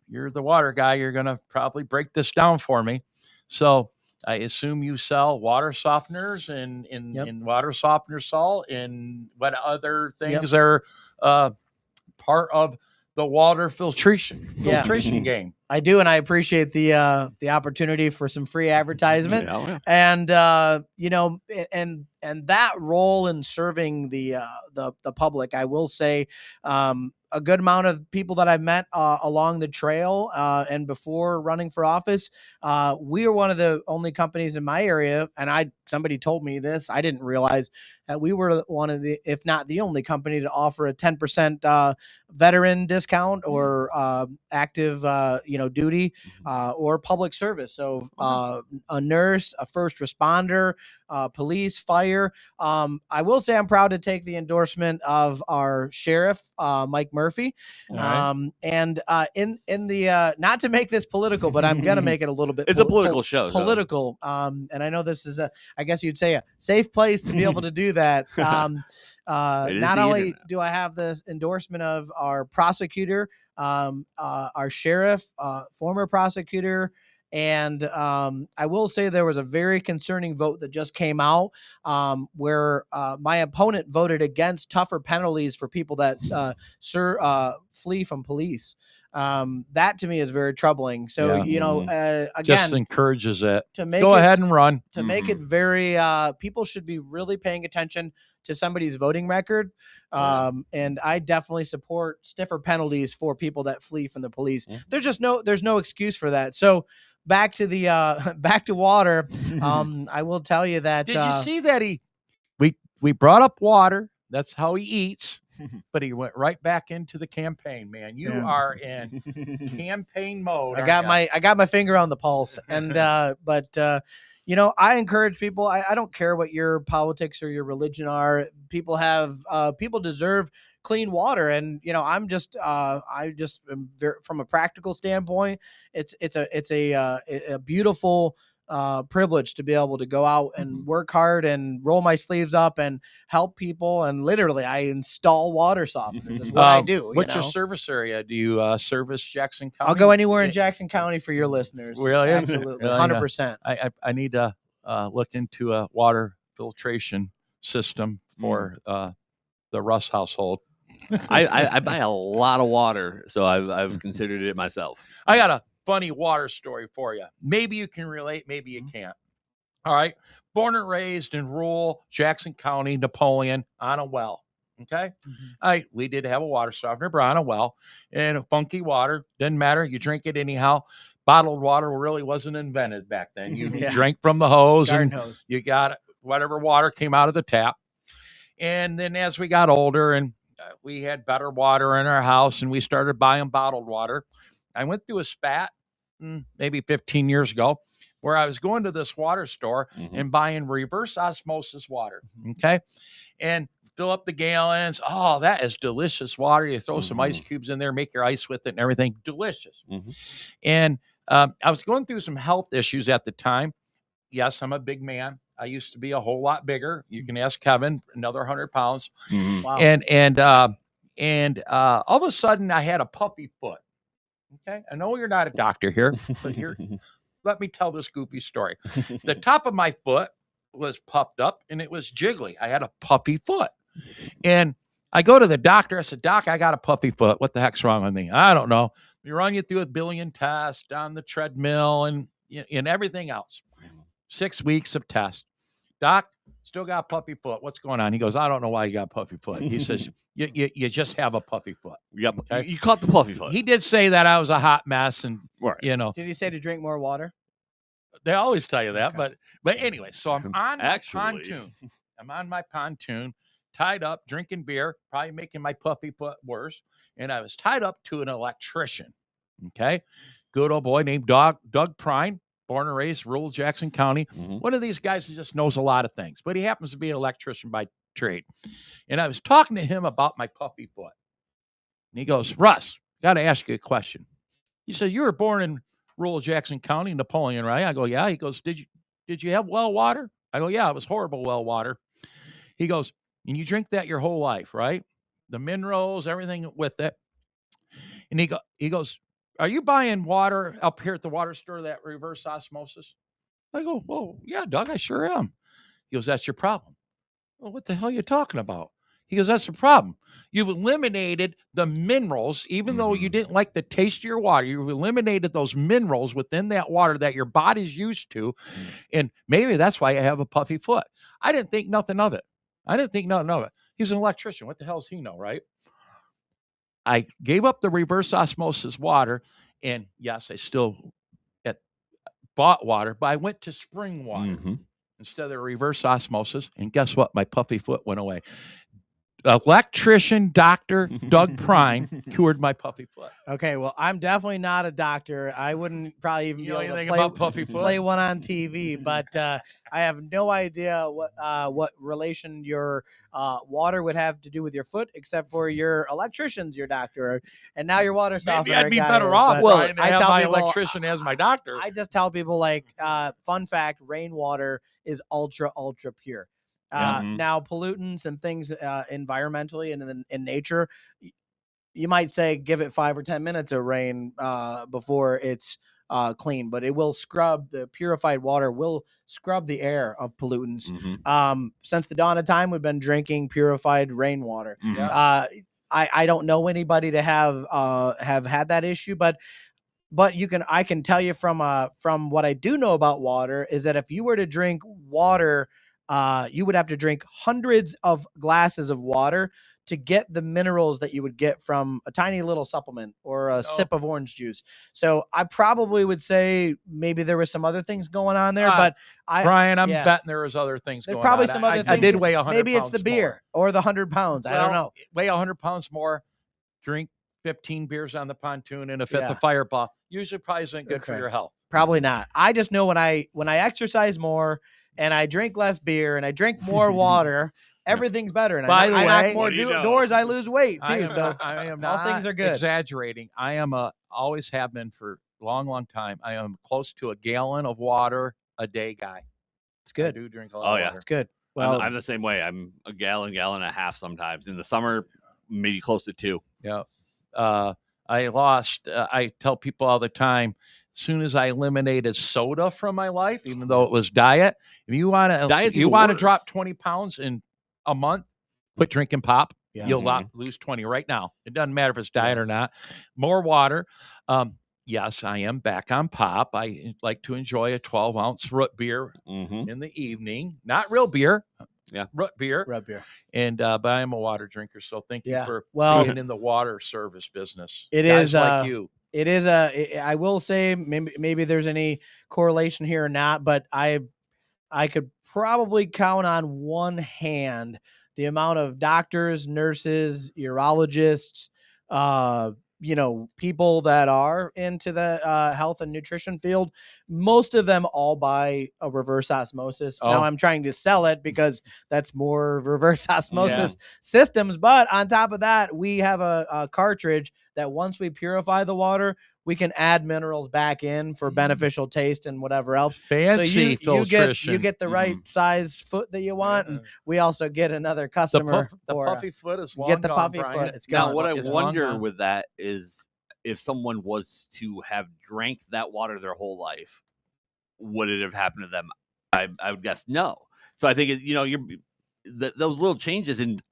you're the water guy, you're going to probably break this down for me. So I assume you sell water softeners and water softener salt, and what other things are part of the water filtration game. I do, and I appreciate the opportunity for some free advertisement. And and that role in serving the public, I will say, a good amount of people that I've met along the trail and before running for office, we are one of the only companies in my area, and somebody told me this, I didn't realize that we were one of the, if not the only company, to offer a 10% veteran discount or active duty or public service. So a nurse, a first responder, police, fire. I will say I'm proud to take the endorsement of our sheriff, Mike Murphy. And in the not to make this political, but I'm gonna make it a little bit. It's a political show. Political. And I know this is I guess you'd say, a safe place to be able to do that. Not only do I have the endorsement of our prosecutor, our sheriff, former prosecutor, and I will say there was a very concerning vote that just came out where my opponent voted against tougher penalties for people that flee from police. That to me is very troubling. So, again, just encourages it to make go ahead and run, to make it very, people should be really paying attention to somebody's voting record. And I definitely support stiffer penalties for people that flee from the police. There's no excuse for that. So back to water. I will tell you that. Did you see that we brought up water? That's how he eats. But he went right back into the campaign, man. You are in campaign mode. I got my finger on the pulse. And but I encourage people. I don't care what your politics or your religion are. People deserve clean water, and I'm just I just am from a practical standpoint, it's a beautiful privilege to be able to go out and work hard and roll my sleeves up and help people. And literally, I install water softeners. That's what I do. What's your service area? Do you service Jackson County? I'll go anywhere in Jackson County for your listeners. Really? Absolutely. 100%. I need to look into a water filtration system for the Russ household. I buy a lot of water, so I've considered it myself. I got a funny water story for you. Maybe you can relate, maybe you can't. All right. Born and raised in rural Jackson County, Napoleon, on a well. Okay. We did have a water softener, but on a well, and funky water. Didn't matter. You drink it anyhow. Bottled water really wasn't invented back then. You drank from the hose, hose. You got whatever water came out of the tap. And then as we got older and we had better water in our house and we started buying bottled water, I went through a spat maybe 15 years ago where I was going to this water store and buying reverse osmosis water. Okay. And fill up the gallons. Oh, that is delicious water. You throw some ice cubes in there, make your ice with it and everything. Delicious. And I was going through some health issues at the time. Yes, I'm a big man. I used to be a whole lot bigger. You can ask Kevin, another 100 pounds. Wow. And all of a sudden I had a puffy foot. Okay. I know you're not a doctor here, but let me tell this goofy story. The top of my foot was puffed up and it was jiggly. I had a puffy foot. And I go to the doctor. I said, Doc, I got a puffy foot. What the heck's wrong with me? I don't know. We run you through a billion tests on the treadmill and everything else. 6 weeks of tests. Doc, still got puffy foot. What's going on? He goes, I don't know why you got puffy foot. He says, you just have a puffy foot. Yep. Okay? You caught the puffy foot. He did say that I was a hot mess, and Did he say to drink more water? They always tell you that, Okay. but anyway, so I'm on my pontoon. I'm on my pontoon, tied up, drinking beer, probably making my puffy foot worse. And I was tied up to an electrician. Okay. Good old boy named Doug Prine, born and raised rural Jackson County. One of these guys who just knows a lot of things, but he happens to be an electrician by trade. And I was talking to him about my puffy foot. And he goes, Russ, got to ask you a question. He said, you were born in rural Jackson County, Napoleon, right? I go, yeah. He goes, did you have well water? I go, yeah, it was horrible well water. He goes, and you drink that your whole life, right? The minerals, everything with it. And he goes, are you buying water up here at the water store, that reverse osmosis? I go, well, yeah, Doug, I sure am. He goes, that's your problem. Well, what the hell are you talking about? He goes, that's the problem. You've eliminated the minerals, even though you didn't like the taste of your water. You've eliminated those minerals within that water that your body's used to. And maybe that's why I have a puffy foot. I didn't think nothing of it. He's an electrician. What the hell does he know, right? I gave up the reverse osmosis water. And yes, I still bought water, but I went to spring water instead of reverse osmosis. And guess what? My puffy foot went away. Electrician Dr. Doug Prine cured my puffy foot. Okay, well, I'm definitely not a doctor. I wouldn't probably even be able to about puffy foot? play one on TV, but I have no idea what relation your water would have to do with your foot, except for your electrician's your doctor, and now your water softener. Maybe I'd be better off. I tell my electrician as my doctor. I just tell people, like, fun fact: rainwater is ultra pure. Now pollutants and things environmentally and in nature, you might say give it 5 or 10 minutes of rain before it's clean, but it will scrub. The purified water will scrub the air of pollutants. Since the dawn of time, we've been drinking purified rainwater. I don't know anybody to have had that issue, but I can tell you from what I do know about water is that if you were to drink water, you would have to drink hundreds of glasses of water to get the minerals that you would get from a tiny little supplement or a sip of orange juice. So I probably would say maybe there were some other things going on there, but Brian, I'm betting there was other things going on. There's probably some other things. I did weigh 100 pounds. Maybe it's the beer or the 100 pounds. I don't know. Weigh 100 pounds more, drink 15 beers on the pontoon and a fifth of Fireball. Usually probably isn't good for your health. Probably not. I just know when I exercise more and I drink less beer and I drink more water, everything's better. And I knock more doors, I lose weight too. I am not all things are good. Exaggerating. I am always have been for a long time. I am close to a gallon of water a day guy. It's good. I do drink a lot of water. It's good. Well, I'm the same way. I'm a gallon and a half sometimes. In the summer, maybe close to 2. Yeah. I tell people all the time, as soon as I eliminated soda from my life, even though it was diet, if you want to drop 20 pounds in a month, quit drinking pop. You'll lose 20 right now. It doesn't matter if it's diet or not. More water. Yes, I am back on pop. I like to enjoy a 12-ounce root beer in the evening. Not real beer. Root beer. And but I am a water drinker, so thank you for being in the water service business. It Guys is like you. It is I will say maybe there's any correlation here or not, but I could probably count on one hand the amount of doctors, nurses, urologists, people that are into the health and nutrition field. Most of them all buy a reverse osmosis. Now I'm trying to sell it because that's more reverse osmosis systems. But on top of that, we have a cartridge that once we purify the water, we can add minerals back in for beneficial taste and whatever else. Fancy filtration. You get the right size foot that you want, and we also get another customer. The puffy foot is long get the gone, puffy Brian. foot. It's gone. Now, what I wonder with that is if someone was to have drank that water their whole life, would it have happened to them? I would guess no. So I think those little changes in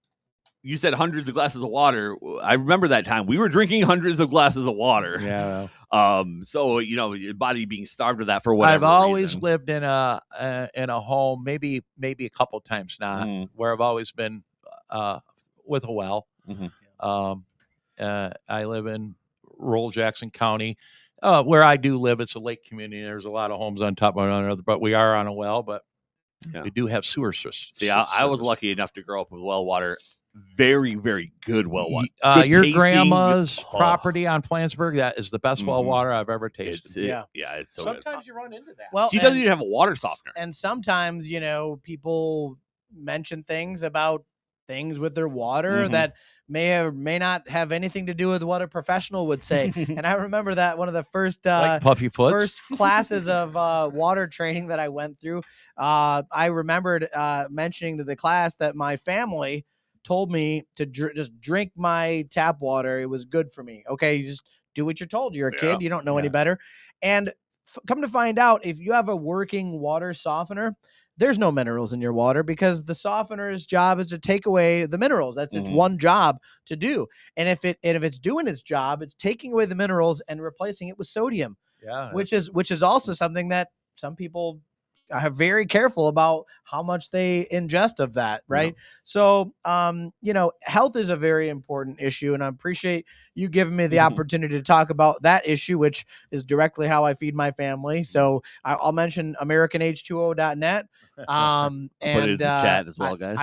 you said hundreds of glasses of water. I remember that time we were drinking hundreds of glasses of water. Yeah. So your body being starved of that for whatever I've always reason. lived in a home, maybe a couple times not, where I've always been with a well. I live in rural Jackson County, where I do live. It's a lake community. There's a lot of homes on top of one another, but we are on a well. But we do have sewer systems. See, I was lucky enough to grow up with well water. Very, very good well water. Good your tasting, grandma's property on Flansburgh, that is the best well water I've ever tasted. It's so Sometimes good. you run into that. Well, she doesn't even have a water softener. And sometimes, people mention things about things with their water that may not have anything to do with what a professional would say. And I remember that one of the first like Puffy Foots. first classes of water training that I went through, I remembered mentioning to the class that my family told me to just drink my tap water. It was good for me. Okay, you just do what you're told. You're a kid. You don't know any better. And come to find out, if you have a working water softener, there's no minerals in your water because the softener's job is to take away the minerals. That's its one job to do. And if it's doing its job, it's taking away the minerals and replacing it with sodium. Yeah. Which is also something that some people are very careful about how much they ingest of that, right? So, health is a very important issue, and I appreciate you giving me the opportunity to talk about that issue, which is directly how I feed my family. So I'll mention AmericanH2O.net. And put it in the chat as well, guys.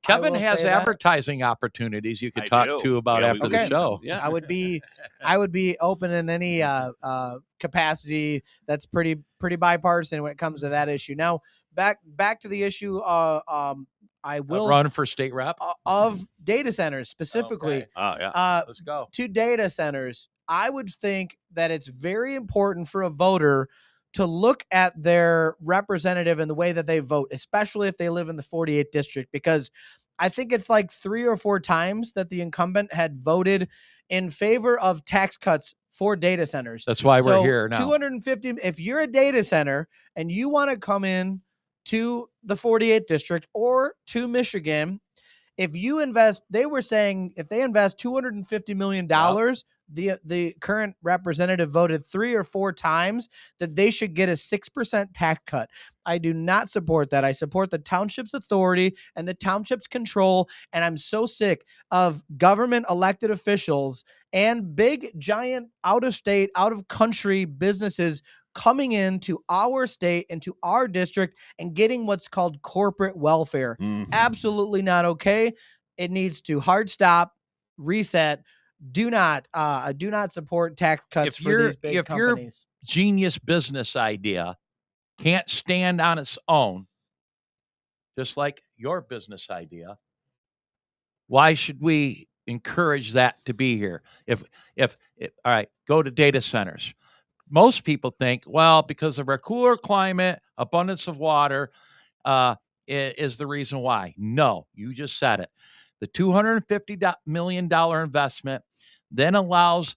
Kevin has advertising opportunities you could talk to about after the show. Yeah, I would be open in any capacity that's pretty bipartisan when it comes to that issue. Now, back to the issue. I will run for state rep of data centers specifically. Okay. Let's go to data centers. I would think that it's very important for a voter to look at their representative and the way that they vote, especially if they live in the 48th district, because I think it's like 3 or 4 times that the incumbent had voted in favor of tax cuts for data centers. That's why we're here now. 250. If you're a data center and you want to come in to the 48th district or to Michigan, if you invest, they were saying if they invest $250 million, the current representative voted 3 or 4 times that they should get a 6% tax cut. I do not support that. I support the township's authority and the township's control. And I'm so sick of government elected officials and big, giant, out of state, out of country businesses coming into our state, into our district, and getting what's called corporate welfare. Absolutely not okay. It needs to hard stop, reset. Do not support tax cuts for these big companies. Your genius business idea can't stand on its own, just like your business idea, why should we encourage that to be here? If all right, go to data centers. Most people think, well, because of our cooler climate, abundance of water is the reason why. No, you just said it. The $250 million investment then allows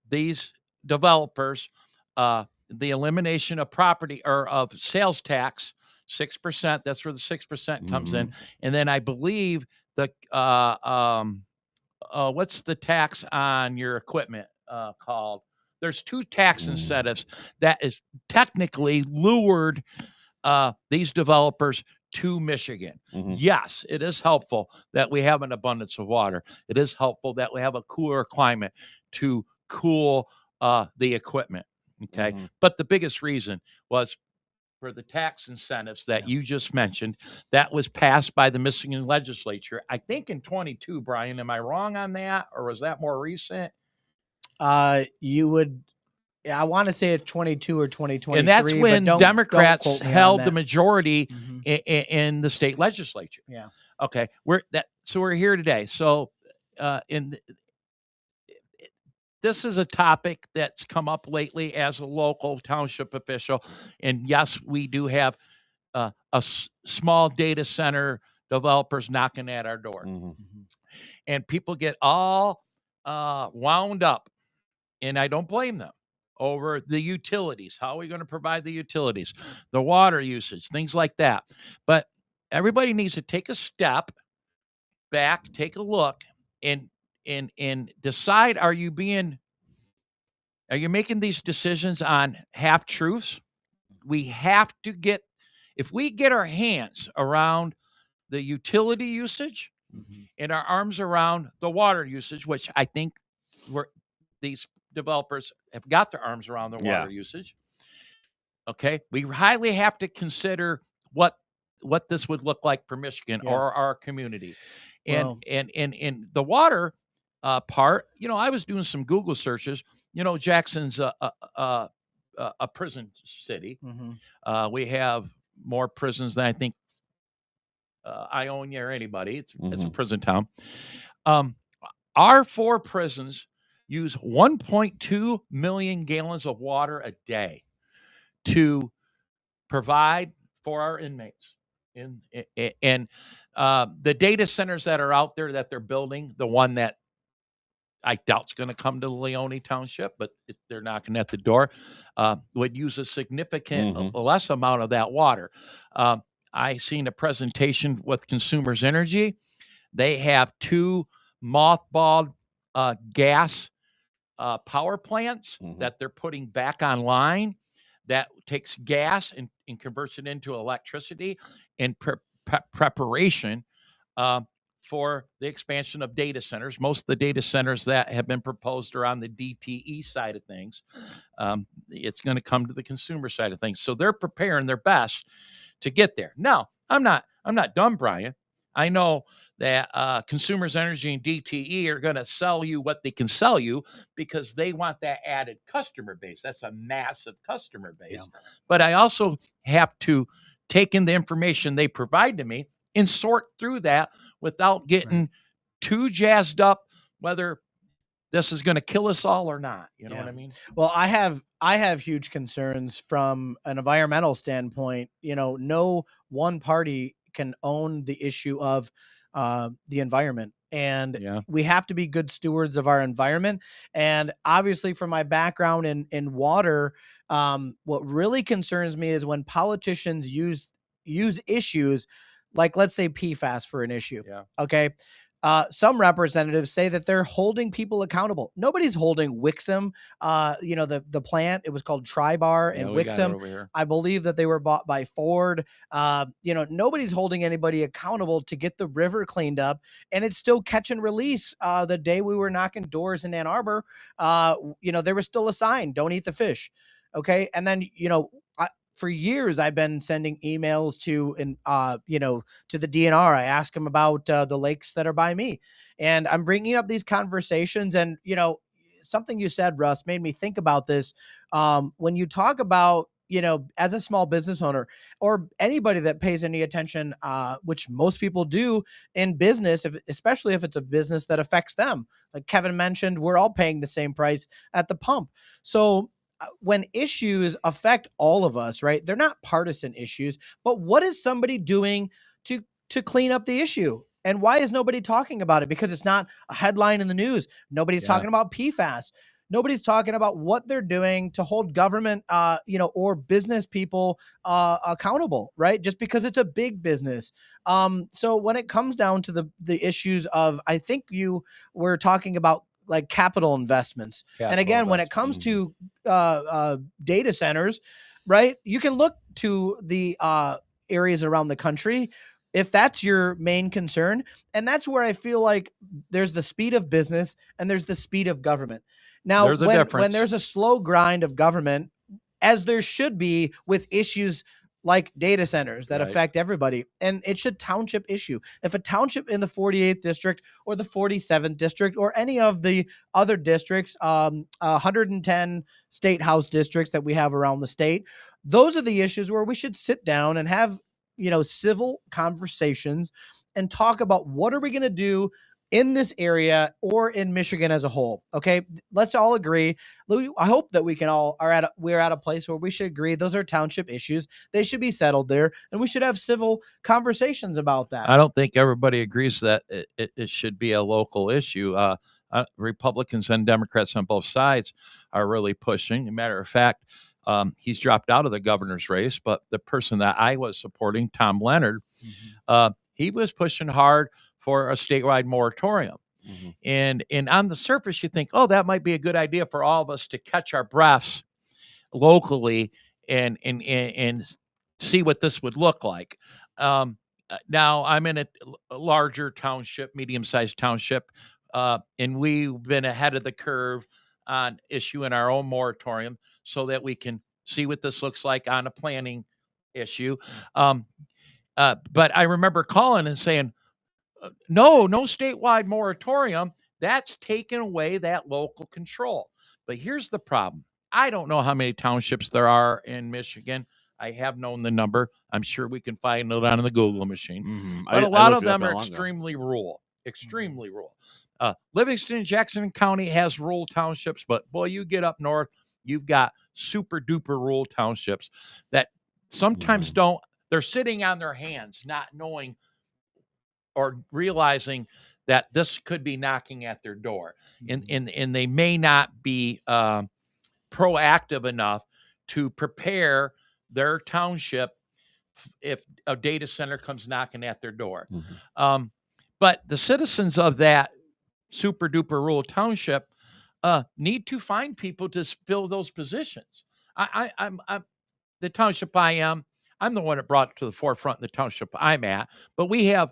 these developers the elimination of property or of sales tax, 6%. That's where the 6% comes in. And then I believe the what's the tax on your equipment called? There's 2 tax incentives that is technically lured these developers to Michigan. Yes, it is helpful that we have an abundance of water. It is helpful that we have a cooler climate to cool the equipment. Okay. But the biggest reason was for the tax incentives that you just mentioned that was passed by the Michigan legislature, I think in 22, Brian. Am I wrong on that? Or was that more recent? You would, I want to say it's 22 or 2023. And that's when Democrats held the majority in the state legislature. Yeah. Okay. We're here today. So this is a topic that's come up lately as a local township official. And yes, we do have small data center developers knocking at our door. And people get all wound up, and I don't blame them, over the utilities. How are we going to provide the utilities, the water usage, things like that? But everybody needs to take a step back, take a look, and decide: are you making these decisions on half truths? We have to get, if we get our hands around the utility usage and our arms around the water usage, which I think these developers have got their arms around the water usage. Okay, we highly have to consider what this would look like for Michigan or our community, and the water part. I was doing some Google searches. Jackson's a prison city. We have more prisons than I think Ionia or anybody. It's a prison town. Our 4 prisons use 1.2 million gallons of water a day to provide for our inmates. And the data centers that are out there that they're building, the one that I doubt is going to come to Leone Township, but they're knocking at the door, would use a significant less amount of that water. I seen a presentation with Consumers Energy. They have 2 mothballed gas power plants that they're putting back online that takes gas and converts it into electricity in preparation for the expansion of data centers. Most of the data centers that have been proposed are on the DTE side of things. It's going to come to the consumer side of things. So they're preparing their best to get there. Now, I'm not dumb, Brian. I know that Consumers Energy and DTE are going to sell you what they can sell you because they want that added customer base. That's a massive customer base. Yeah. But I also have to take in the information they provide to me and sort through that without getting too jazzed up whether this is going to kill us all or not. You know what I mean? Well, I have huge concerns from an environmental standpoint. No one party can own the issue of the environment, and we have to be good stewards of our environment. And obviously, from my background in water, what really concerns me is when politicians use issues like, let's say, PFAS for an issue. Okay. Some representatives say that they're holding people accountable. Nobody's holding Wixom. The plant, it was called Tri-Bar in Wixom. I believe that they were bought by Ford. Nobody's holding anybody accountable to get the river cleaned up, and it's still catch and release. The day we were knocking doors in Ann Arbor, there was still a sign, "Don't eat the fish." Okay. And then, for years, I've been sending emails to the DNR. I ask them about the lakes that are by me, and I'm bringing up these conversations. And something you said, Russ, made me think about this. When you talk about as a small business owner or anybody that pays any attention, which most people do in business, especially if it's a business that affects them, like Kevin mentioned, we're all paying the same price at the pump. So when issues affect all of us, right? They're not partisan issues, but what is somebody doing to clean up the issue? And why is nobody talking about it? Because it's not a headline in the news. Nobody's talking about PFAS. Nobody's talking about what they're doing to hold government, or business people accountable, right? Just because it's a big business. So when it comes down to the issues of, I think you were talking about like capital investments. And again, when it comes to data centers, right, you can look to the areas around the country if that's your main concern. And that's where I feel like there's the speed of business and there's the speed of government. Now, when there's a slow grind of government, as there should be with issues like data centers that affect everybody, and it's a township issue. If a township in the 48th district or the 47th district or any of the other districts, 110 state house districts that we have around the state, those are the issues where we should sit down and have, civil conversations and talk about what are we going to do in this area or in Michigan as a whole. Okay. Let's all agree. I hope that we're at a place where we should agree those are township issues. They should be settled there, and we should have civil conversations about that. I don't think everybody agrees that it should be a local issue. Republicans and Democrats on both sides are really pushing. As a matter of fact, he's dropped out of the governor's race, but the person that I was supporting, Tom Leonard, he was pushing hard for a statewide moratorium. And on the surface, you think, oh, that might be a good idea for all of us to catch our breaths locally and see what this would look like. Now I'm in a larger township, medium-sized township, and we've been ahead of the curve on issuing our own moratorium so that we can see what this looks like on a planning issue. But I remember calling and saying, no statewide moratorium. That's taken away that local control. But here's the problem. I don't know how many townships there are in Michigan. I have known the number. I'm sure we can find it on the Google machine. But a lot of them are extremely rural. Extremely rural. Livingston and Jackson County has rural townships, but boy, you get up north, you've got super duper rural townships that sometimes don't. They're sitting on their hands, not knowing or realizing that this could be knocking at their door, and they may not be proactive enough to prepare their township if a data center comes knocking at their door. But the citizens of that super duper rural township need to find people to fill those positions. I'm the township I'm the one that brought it to the forefront in the township I'm at, but we have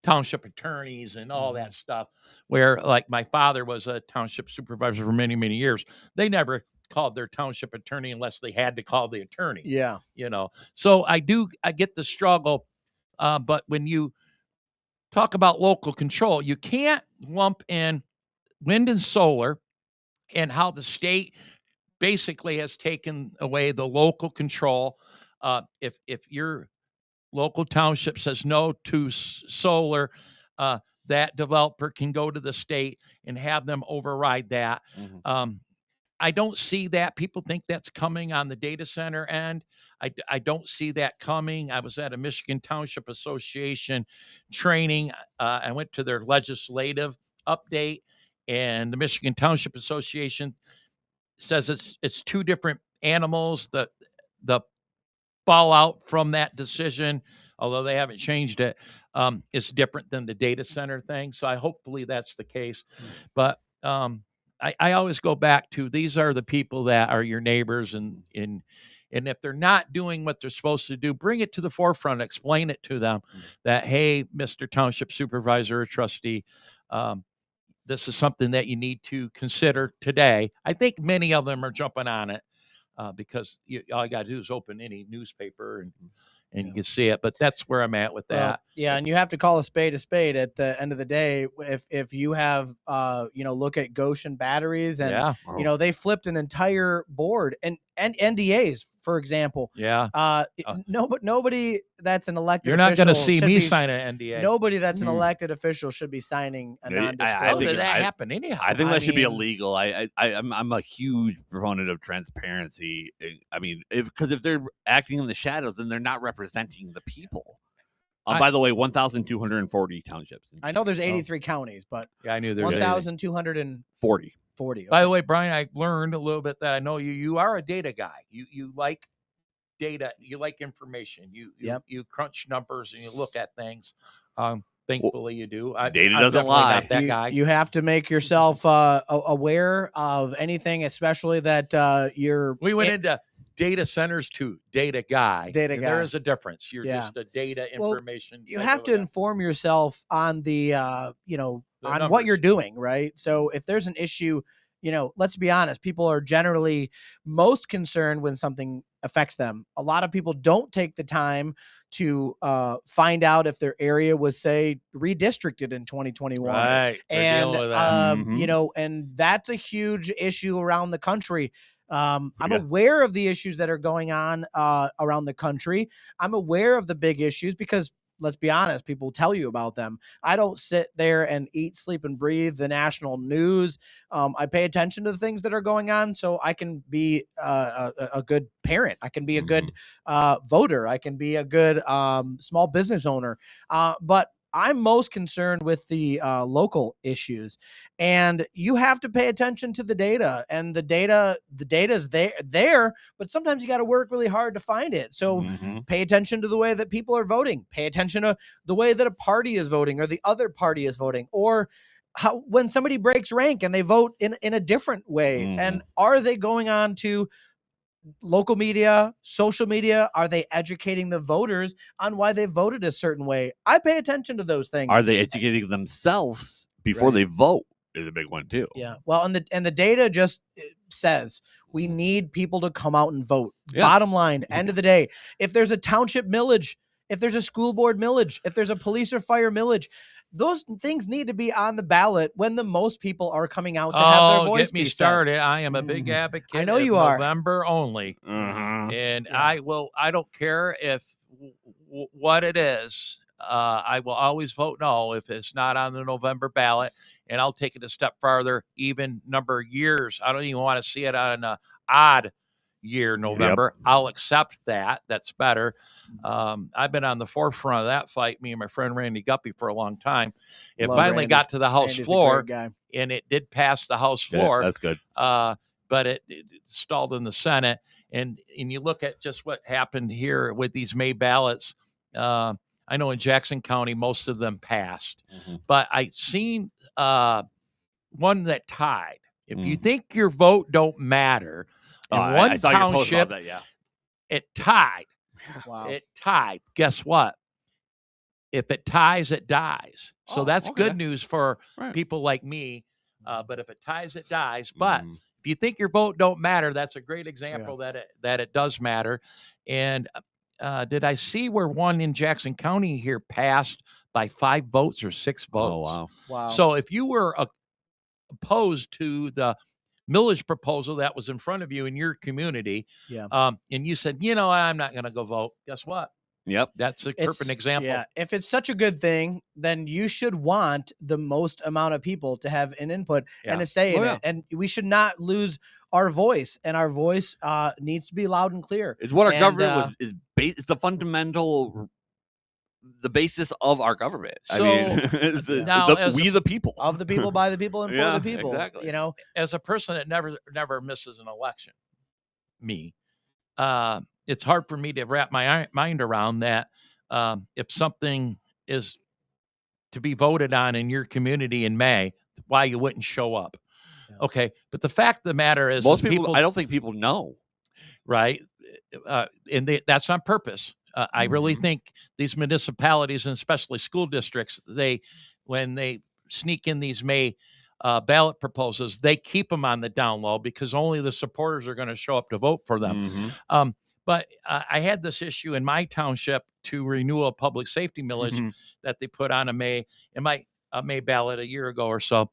township attorneys and all that stuff where, like, my father was a township supervisor for many, many years. They never called their township attorney unless they had to call the attorney. Yeah. So I get the struggle. But when you talk about local control, you can't lump in wind and solar and how the state basically has taken away the local control. If your local township says no to solar, that developer can go to the state and have them override that. I don't see that. People think that's coming on the data center end. I don't see that coming. I was at a Michigan Township Association training. I went to their legislative update, and the Michigan Township Association says it's two different animals. The fallout from that decision, although they haven't changed it, is different than the data center thing. So hopefully that's the case. But I always go back to, these are the people that are your neighbors, and if they're not doing what they're supposed to do, bring it to the forefront, explain it to them that, hey, Mr. Township Supervisor or Trustee, this is something that you need to consider today. I think many of them are jumping on it. Because all you got to do is open any newspaper and you can see it. But that's where I'm at with that. And you have to call a spade at the end of the day. If you have, look at Goshen batteries, and they flipped an entire board and NDAs, for example. Nobody that's an elected. You're not going to see me sign an NDA. Nobody that's an elected official should be signing a non-disclosure. How did that happen anyhow? I think that should be illegal. I'm a huge proponent of transparency. I mean, because if they're acting in the shadows, then they're not representing the people. By the way, 1,240 townships. I know there's 83 counties, but I knew there was 1,240. 40. Okay. By the way, Brian, I learned a little bit that I know you are a data guy. You like data. You like information. You crunch numbers and you look at things. Thankfully, you do. Data doesn't lie. Not that guy. You have to make yourself aware of anything, especially that you're. We went into data centers to data guy. There is a difference. You're just a data information. You have to inform yourself on the on numbers. What you're doing, right? So if there's an issue, let's be honest, people are generally most concerned when something affects them. A lot of people don't take the time to find out if their area was, say, redistricted in 2021. Right. And, and that's a huge issue around the country. I'm aware of the issues that are going on around the country. I'm aware of the big issues because, let's be honest, people tell you about them. I don't sit there and eat, sleep, and breathe the national news. I pay attention to the things that are going on so I can be a good parent. I can be a good voter. I can be a good small business owner. But I'm most concerned with the local issues, and you have to pay attention to the data. And the data is there, but sometimes you got to work really hard to find it. So pay attention to the way that people are voting. Pay attention to the way that a party is voting or the other party is voting, or how when somebody breaks rank and they vote in a different way, and are they going on to local media, social media? Are they educating the voters on why they voted a certain way? I pay attention to those things. Are they educating themselves before they vote? Is a big one too. Yeah. Well, and the data just says we need people to come out and vote. Yeah. Bottom line, end of the day, if there's a township millage, if there's a school board millage, if there's a police or fire millage, those things need to be on the ballot when the most people are coming out to have their voice get me be started. said. I am a big advocate. I know of you are. November only, and I don't care if what it is. I will always vote no if it's not on the November ballot, and I'll take it a step farther, even number of years. I don't even want to see it on an odd year November. I'll accept that. That's better. I've been on the forefront of that fight, me and my friend Randy Guppy, for a long time. It finally got to the House floor, and it did pass the House floor. That's good. But it stalled in the Senate. And you look at just what happened here with these May ballots. I know in Jackson County, most of them passed. But I seen one that tied. If you think your vote don't matter, in one township, it tied. Wow. It tied. Guess what? If it ties, it dies. So that's good news for people like me. But if it ties, it dies. But if you think your vote don't matter, that's a great example that it does matter. And did I see where one in Jackson County here passed by 5 votes or 6 votes? Oh, wow. So if you were opposed to the millage proposal that was in front of you in your community, and you said, I'm not going to go vote, guess what? Yep. That's a perfect example. Yeah. If it's such a good thing, then you should want the most amount of people to have an input and a say in it. And we should not lose our voice, and our voice needs to be loud and clear. It's what our government is based. It's the fundamental, the basis of our government. So, we the people. Of the people, by the people, and for the people. Exactly. As a person that never misses an election, it's hard for me to wrap my mind around that. If something is to be voted on in your community in May, why you wouldn't show up. Okay. But the fact of the matter is, most people, I don't think people know. Right. And that's on purpose. I really think these municipalities, and especially school districts, when they sneak in these May ballot proposals, they keep them on the down low because only the supporters are going to show up to vote for them. But I had this issue in my township to renew a public safety millage that they put on a May ballot a year ago or so.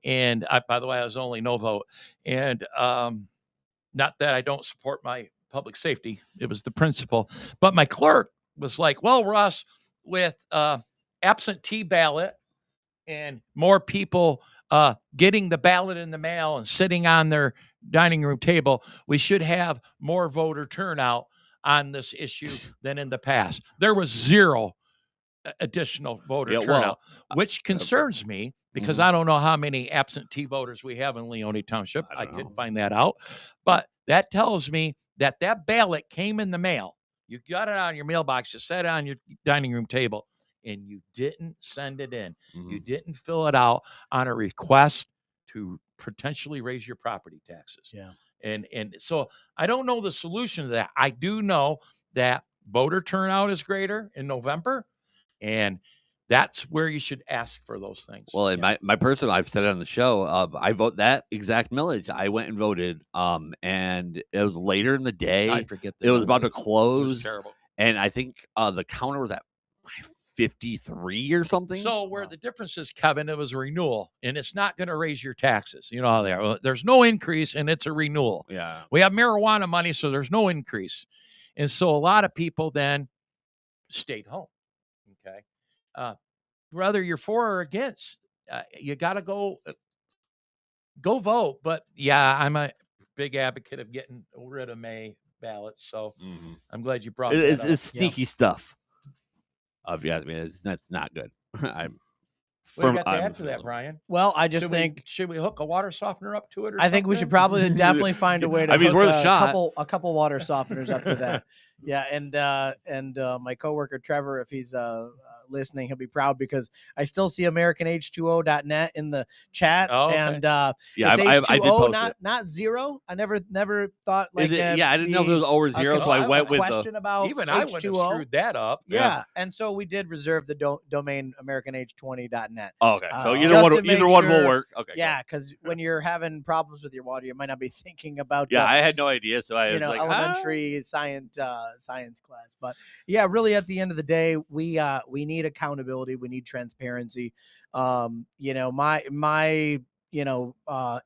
And by the way, I was only no vote. And not that I don't support my public safety, it was the principle. But my clerk was like, well, Russ, with absentee ballot and more people getting the ballot in the mail and sitting on their dining room table, we should have more voter turnout on this issue than in the past. There was 0 additional voter turnout, which concerns me because I don't know how many absentee voters we have in Leone Township. I couldn't find that out. But that tells me that ballot came in the mail. You got it on your mailbox, you set it on your dining room table, and you didn't send it in. You didn't fill it out on a request to potentially raise your property taxes. Yeah. And so I don't know the solution to that. I do know that voter turnout is greater in November, and that's where you should ask for those things. Well, in my personal, I've said it on the show, I vote that exact millage. I went and voted, and it was later in the day. I forget it was about to close. It was terrible. And I think the counter was at 53 or something. So where the difference is, Kevin, it was a renewal, and it's not going to raise your taxes. You know how they are. There's no increase, and it's a renewal. Yeah. We have marijuana money, so there's no increase. And so a lot of people then stayed home. Okay. Whether you're for or against, you got to go vote. But yeah, I'm a big advocate of getting rid of May ballots. So I'm glad you brought that up. It's sneaky stuff. If you ask me, that's not good. What do you got to add to that, Brian? Well, I just think should we hook a water softener up to it? Or I think we should probably definitely find a way to hook worth a shot. a couple water softeners up to that. Yeah, and my coworker Trevor, if he's listening, he'll be proud because I still see AmericanH2O.net in the chat. Oh, okay. And yeah, it's I did H2O, post not zero. I never thought like I didn't know if it was O or zero, so I went with question about even H2O. I would have screwed that up. Yeah, and so we did reserve the domain AmericanH20.net. Oh, okay, so either one will work. Okay, yeah, because when you're having problems with your water, you might not be thinking about I had no idea, so I was like elementary science class. But yeah, really at the end of the day, we need accountability, we need transparency. My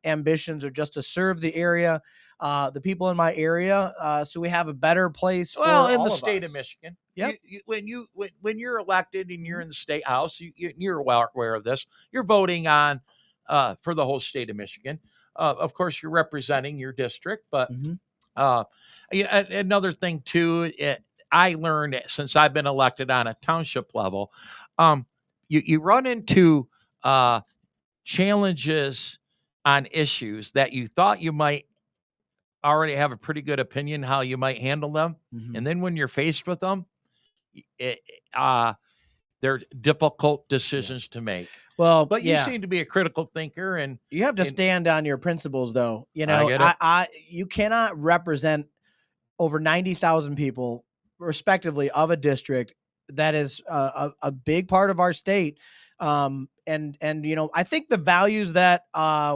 ambitions are just to serve the area, the people in my area, so we have a better place for in all the of state us. of Michigan. Yep. When you're elected and you're in the state house, you're well aware of this. You're voting on for the whole state of Michigan. Of course, you're representing your district, but another thing too, I learned since I've been elected on a township level, you run into challenges on issues that you thought you might already have a pretty good opinion how you might handle them, and then when you're faced with them, they're difficult decisions to make. Well, but you seem to be a critical thinker, and you have to stand on your principles, though. You cannot represent over 90,000 people, respectively, of a district that is a big part of our state. And I think the values that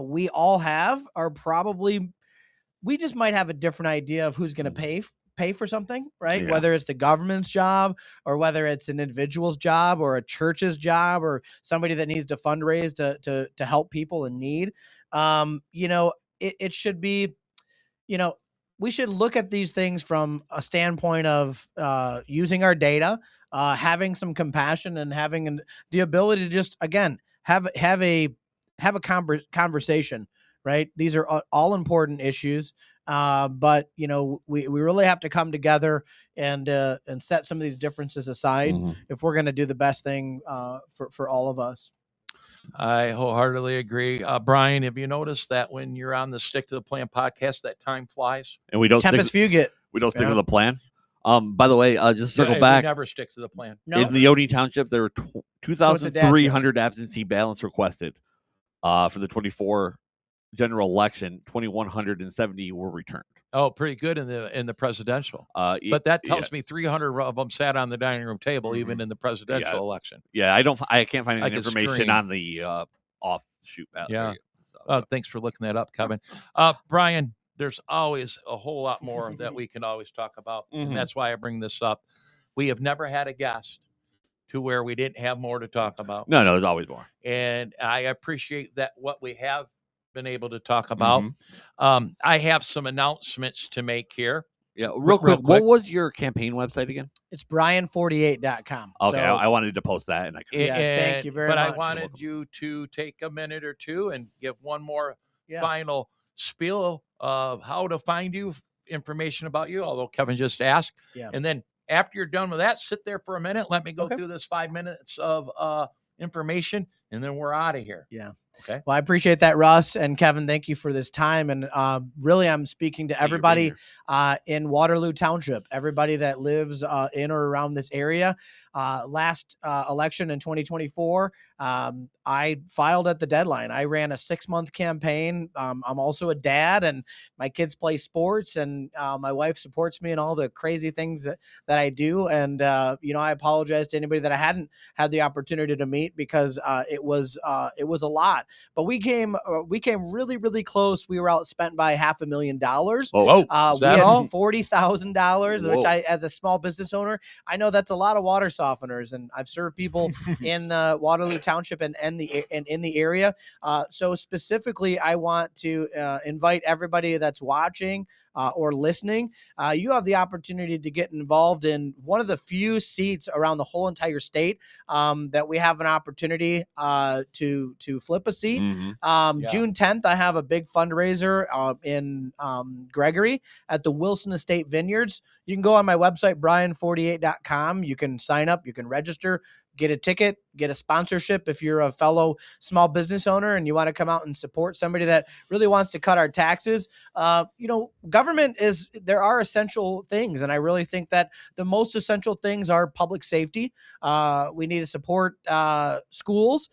we all have are probably, we just might have a different idea of who's going to pay for something, right? Yeah. Whether it's the government's job or whether it's an individual's job or a church's job or somebody that needs to fundraise to help people in need. It should be, we should look at these things from a standpoint of using our data, having some compassion, and having the ability to just, again, have a conversation, right? These are all important issues, but we really have to come together and set some of these differences aside if we're going to do the best thing for all of us. I wholeheartedly agree. Brian, have you noticed that when you're on the Stick to the Plan podcast, that time flies? And we don't Tempest Fugit. We don't stick to the plan. By the way, just circle back. We never stick to the plan. No. In Leone Township, there were 2,300 absentee ballots requested for the 24 general election. 2,170 were returned. Oh, pretty good in the presidential. But that tells me 300 of them sat on the dining room table, even in the presidential election. Yeah, I can't find any information on the offshoot ballot. Yeah. Thanks for looking that up, Kevin. Brian, there's always a whole lot more that we can always talk about, and that's why I bring this up. We have never had a guest to where we didn't have more to talk about. No, there's always more, and I appreciate that what we have been able to talk about. I have some announcements to make here. Yeah, real quick. What was your campaign website again? It's Brian48.com. Okay, I wanted to post that, and thank you very much. But I wanted you to take a minute or two and give one more final spiel of how to find you, information about you, although Kevin just asked. Yeah. And then after you're done with that, sit there for a minute. Let me go through this 5 minutes of information, and then we're out of here. Yeah. Okay. Well, I appreciate that, Russ and Kevin. Thank you for this time. And really, I'm speaking to everybody in Waterloo Township, everybody that lives in or around this area. Last election in 2024, I filed at the deadline. I ran a 6-month campaign. I'm also a dad, and my kids play sports, and my wife supports me in all the crazy things that I do. And I apologize to anybody that I hadn't had the opportunity to meet because it was a lot. But we came really, really close. We were outspent by $500,000. Whoa! We had $40,000, which I, as a small business owner, I know that's a lot of water softeners, and I've served people in Waterloo Township and in the area. So specifically, I want to invite everybody that's watching or listening. You have the opportunity to get involved in one of the few seats around the whole entire state that we have an opportunity to flip a seat. June 10th, I have a big fundraiser in Gregory at the Wilson Estate Vineyards. You can go on my website, brian48.com. You can sign up, you can register. get a ticket, get a sponsorship. If you're a fellow small business owner and you want to come out and support somebody that really wants to cut our taxes, government there are essential things. And I really think that the most essential things are public safety. We need to support schools,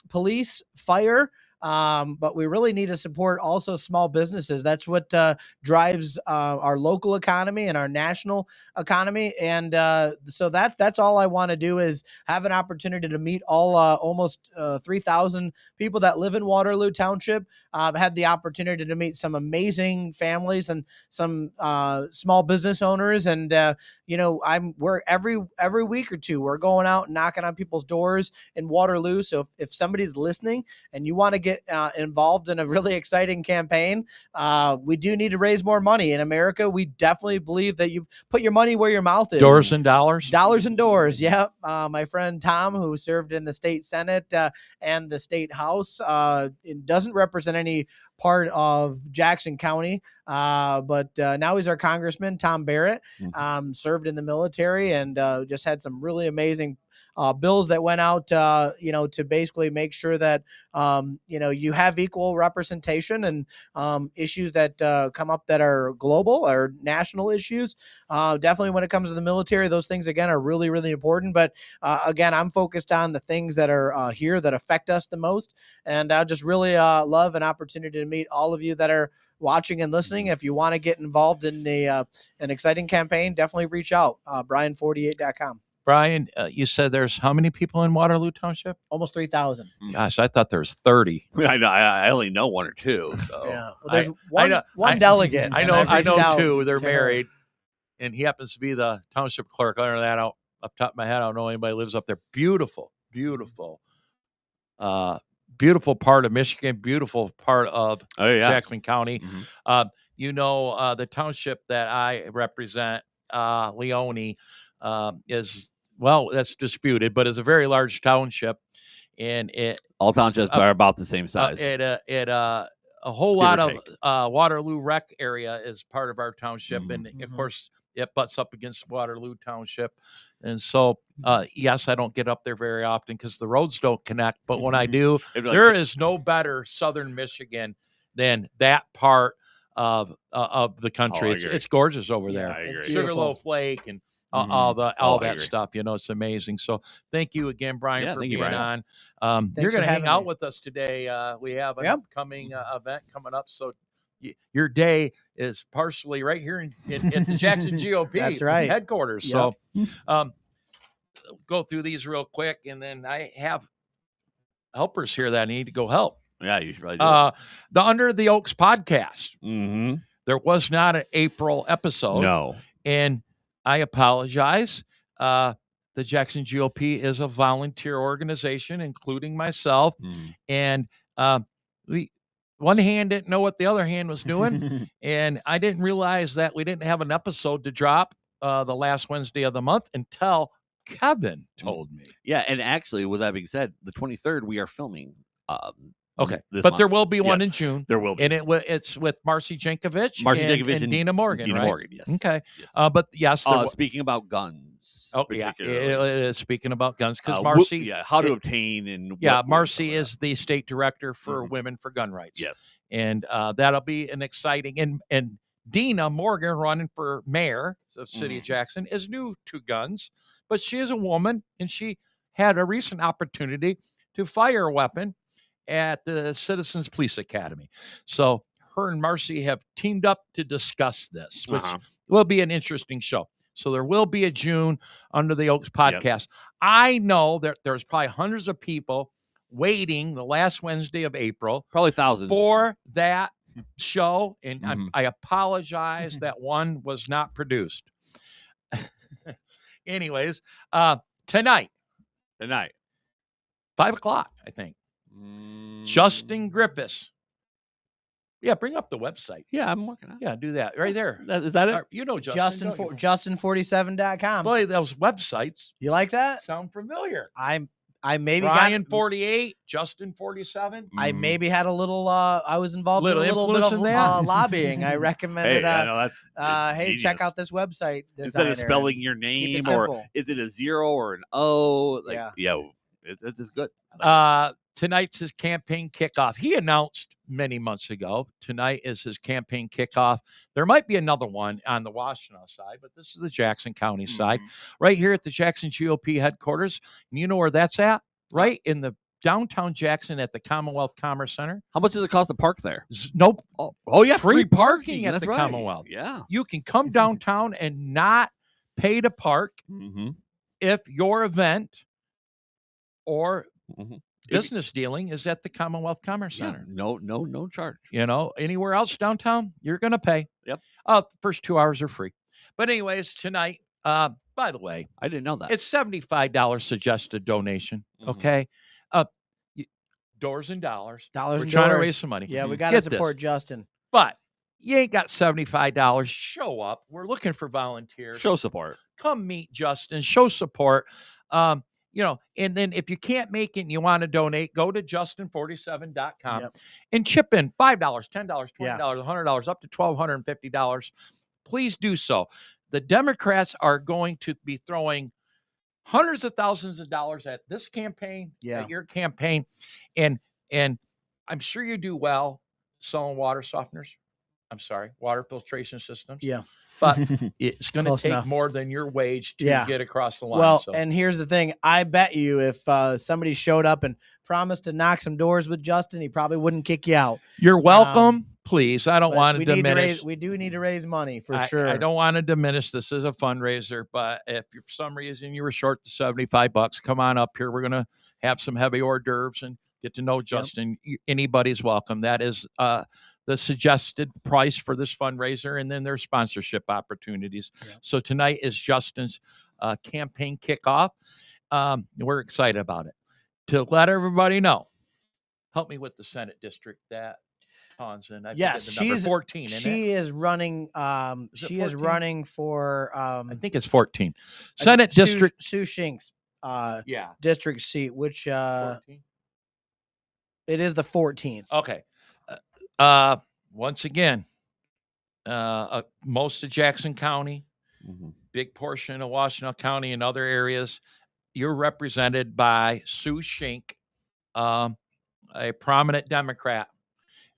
police, fire. But we really need to support also small businesses. That's what drives our local economy and our national economy. And so that's all I want to do is have an opportunity to meet all almost 3,000 people that live in Waterloo Township. I've had the opportunity to meet some amazing families and some small business owners. And we're every week or two, we're going out and knocking on people's doors in Waterloo. So if somebody's listening and you want to get involved in a really exciting campaign, we do need to raise more money in America. We definitely believe that you put your money where your mouth is. Doors and dollars. Dollars and doors. Yeah. My friend Tom, who served in the state Senate and the state House, it doesn't represent any part of Jackson County, but now he's our congressman. Tom Barrett served in the military and just had some really amazing bills that went out, to basically make sure that, you have equal representation and issues that come up that are global or national issues. Definitely when it comes to the military, those things, again, are really, really important. But again, I'm focused on the things that are here that affect us the most. And I just really love an opportunity to meet all of you that are watching and listening. If you want to get involved in an exciting campaign, definitely reach out, Brian48.com. Brian, you said there's how many people in Waterloo Township? Almost 3,000. Gosh, I thought there was 30. I know. I only know one or two. So. Yeah. Well, there's one delegate. I know two. They're married, and he happens to be the township clerk. Other than that, up top of my head, I don't know anybody lives up there. Beautiful, beautiful, beautiful part of Michigan. Beautiful part of Jackson County. Mm-hmm. The township that I represent, Leone, that's disputed, but it's a very large township, and all townships are about the same size. A whole lot of Waterloo Rec area is part of our township, and of course it butts up against Waterloo Township, and so yes, I don't get up there very often because the roads don't connect. But when I do, there is no better southern Michigan than that part of the country. It's gorgeous over there. Sugarloaf Lake and all that stuff, it's amazing. So thank you again, Brian, for being on. You're going to hang out with us today. We have an upcoming event coming up. So your day is partially right here at the Jackson GOP That's right. headquarters. Yep. So go through these real quick. And then I have helpers here that I need to go help. Yeah, you should probably do the Under the Oaks podcast. Mm-hmm. There was not an April episode. No. And I apologize. The Jackson GOP is a volunteer organization, including myself. And one hand didn't know what the other hand was doing. And I didn't realize that we didn't have an episode to drop the last Wednesday of the month until Kevin told me. Yeah, and actually, with that being said, the 23rd, we are filming. Okay, but month. There will be one in June. There will be, and it's with Marcy Jankovic, and Dina Morgan. Dina right? Morgan, yes. Okay, yes. But yes, speaking about guns. Oh yeah, it is speaking about guns because Marcy. How to obtain and Marcy is the state director for Women for Gun Rights. Yes, and that'll be an exciting and Dina Morgan running for mayor of City of Jackson is new to guns, but she is a woman and she had a recent opportunity to fire a weapon at the Citizens Police Academy. So her and Marcy have teamed up to discuss this, which will be an interesting show. So there will be a June Under the Oaks podcast. Yes. I know that there's probably hundreds of people waiting the last Wednesday of April. Probably thousands. For that show. And I apologize that one was not produced. Anyways, tonight. 5:00, I think. Justin Griffiths. Yeah, bring up the website. Yeah, I'm working on it. Yeah, do that right there. Is that it? You know Justin. Justin47.com. Boy, those websites. You like that? Sound familiar. I I maybe Brian got 48, Justin 47. I maybe had a little. I was involved in a little bit influence of in that? lobbying. I recommended. Hey, I know that's hey, check out this website. instead of designer spelling and your keep it name, simple. or is it a 0 or an O? Like, Yeah. it's just good. I like Tonight's his campaign kickoff. He announced many months ago. Tonight is his campaign kickoff. There might be another one on the Washtenaw side, but this is the Jackson County side, right here at the Jackson GOP headquarters. And you know where that's at? Right in the downtown Jackson at the Commonwealth Commerce Center. How much does it cost to park there? Nope. Oh yeah, Free parking at That's the right. Commonwealth. Yeah. You can come downtown and not pay to park if your event or business dealing is at the Commonwealth Commerce Center. No charge. You know, anywhere else downtown, you're going to pay. Yep. The first 2 hours are free. But anyways, tonight, by the way, I didn't know that. it's $75 suggested donation. Okay. Doors and dollars. We're trying to raise some money. Yeah, we got to support Justin. But you ain't got $75. Show up. We're looking for volunteers. Show support. Come meet Justin. Show support. You know, and then if you can't make it and you want to donate, go to justin47.com and chip in $5, $10, $20, $100, up to $1,250. Please do so. The Democrats are going to be throwing hundreds of thousands of dollars at this campaign, at your campaign, and I'm sure you do well selling water softeners. I'm sorry, water filtration systems. Yeah. But it's going to take enough. more than your wage to get across the line. Well, and here's the thing. I bet you if somebody showed up and promised to knock some doors with Justin, he probably wouldn't kick you out. You're welcome. Please. I don't want to diminish. We do need to raise money for sure. I don't want to diminish. This is a fundraiser, but if for some reason you were short the $75, come on up here. We're going to have some heavy hors d'oeuvres and get to know Justin. Anybody's welcome. That is the suggested price for this fundraiser, and then there's sponsorship opportunities. So tonight is Justin's campaign kickoff. We're excited about it. To let everybody know, help me with the Senate district that Tawn's in. Yes, she's 14. She is running. She is running for. I think it's 14. Senate district. Sue Shink's district seat, which 14? It is the 14th. Okay. Once again, most of Jackson County, big portion of Washtenaw County and other areas, you're represented by Sue Shink, a prominent Democrat.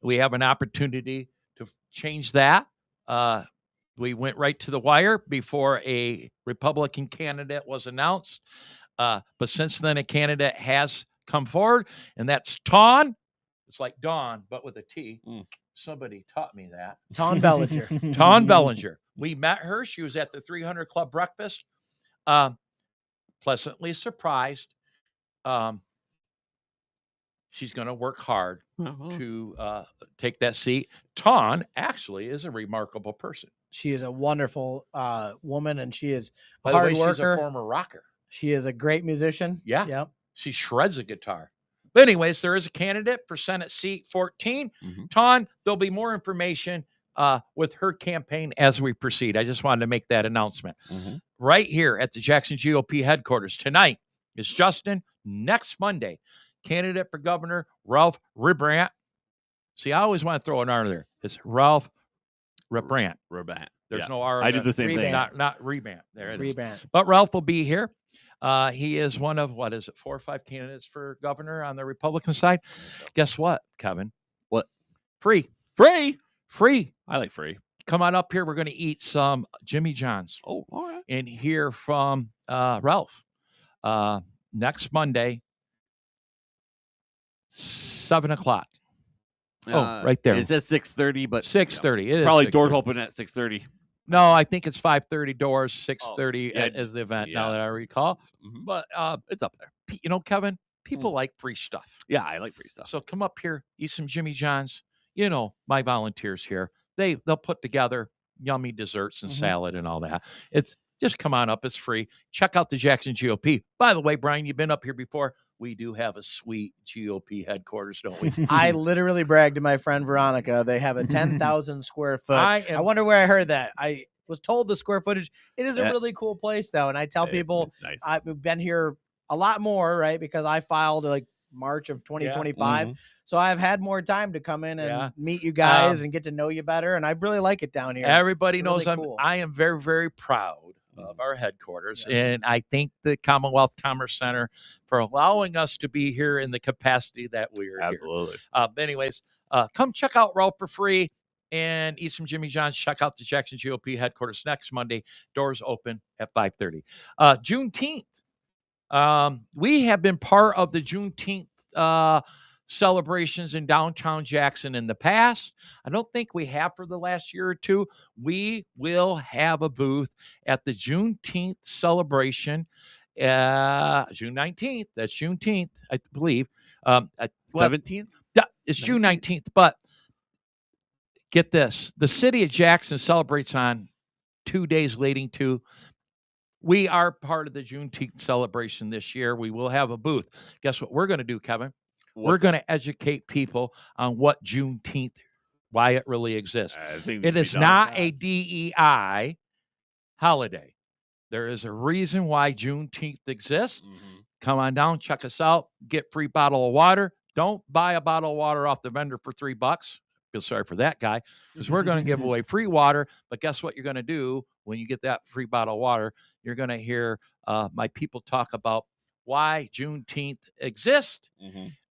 We have an opportunity to change that. We went right to the wire before a Republican candidate was announced. But since then, a candidate has come forward, and that's Tawn. It's like Dawn, but with a T. Somebody taught me that. Tawn Bellinger. Tawn Bellinger. We met her. She was at the 300 Club breakfast. Pleasantly surprised. She's going to work hard to take that seat. Tawn actually is a remarkable person. She is a wonderful woman, and she is a By the hard way, worker. She's a former rocker. She is a great musician. Yeah. Yep. She shreds a guitar. But anyways, there is a candidate for Senate seat 14. Tawn, there'll be more information with her campaign as we proceed. I just wanted to make that announcement. Right here at the Jackson GOP headquarters. Tonight is Justin. Next Monday, candidate for governor, Ralph Ribrandt. See, I always want to throw an R there. It's Ralph Ribrandt. There's no R. I did the same thing. Not Ribrandt. There it is. Ribrandt. But Ralph will be here. He is one of, 4 or 5 candidates for governor on the Republican side. Guess what, Kevin? What? Free. Free. I like free. Come on up here. We're going to eat some Jimmy John's. Oh, all right. And hear from Ralph next Monday, 7 o'clock. Right there. It says 6:30, but 6:30. It is probably 6:30. doors open at 6:30. No, I think it's 5:30 doors, 6:30 is the event, now that I recall. But it's up there. You know, Kevin, people like free stuff. Yeah, I like free stuff. So come up here, eat some Jimmy John's. You know, my volunteers here, they'll put together yummy desserts and salad and all that. It's just come on up. It's free. Check out the Jackson GOP. By the way, Brian, you've been up here before. We do have a sweet GOP headquarters, don't we? I literally bragged to my friend Veronica. They have a 10,000 square foot. I wonder where I heard that. I was told the square footage. It is a really cool place, though. And I tell people, nice. I've been here a lot more, right? Because I filed like March of 2025. So I've had more time to come in and meet you guys and get to know you better. And I really like it down here. Everybody It's knows really cool. I am very, very proud of our headquarters. And I thank the Commonwealth Commerce Center for allowing us to be here in the capacity that we are Absolutely. here. Anyways, come check out Ralph for free and eat some Jimmy John's. Check out the Jackson GOP headquarters next Monday. Doors open at 5:30. Juneteenth. We have been part of the Juneteenth celebrations in downtown Jackson in the past. I don't think we have for the last year or two. We will have a booth at the Juneteenth celebration, June 19th. That's Juneteenth, I believe. 17th? It's June 19th, but get this. The city of Jackson celebrates on 2 days leading to. We are part of the Juneteenth celebration this year. We will have a booth. Guess what we're going to do, Kevin? We're going to educate people on what Juneteenth, why it really exists. It is not a DEI holiday. There is a reason why Juneteenth exists. Come on down, check us out, get free bottle of water. Don't buy a bottle of water off the vendor for $3. Feel sorry for that guy, because we're going to give away free water. But guess what you're going to do when you get that free bottle of water? You're going to hear my people talk about why Juneteenth exists,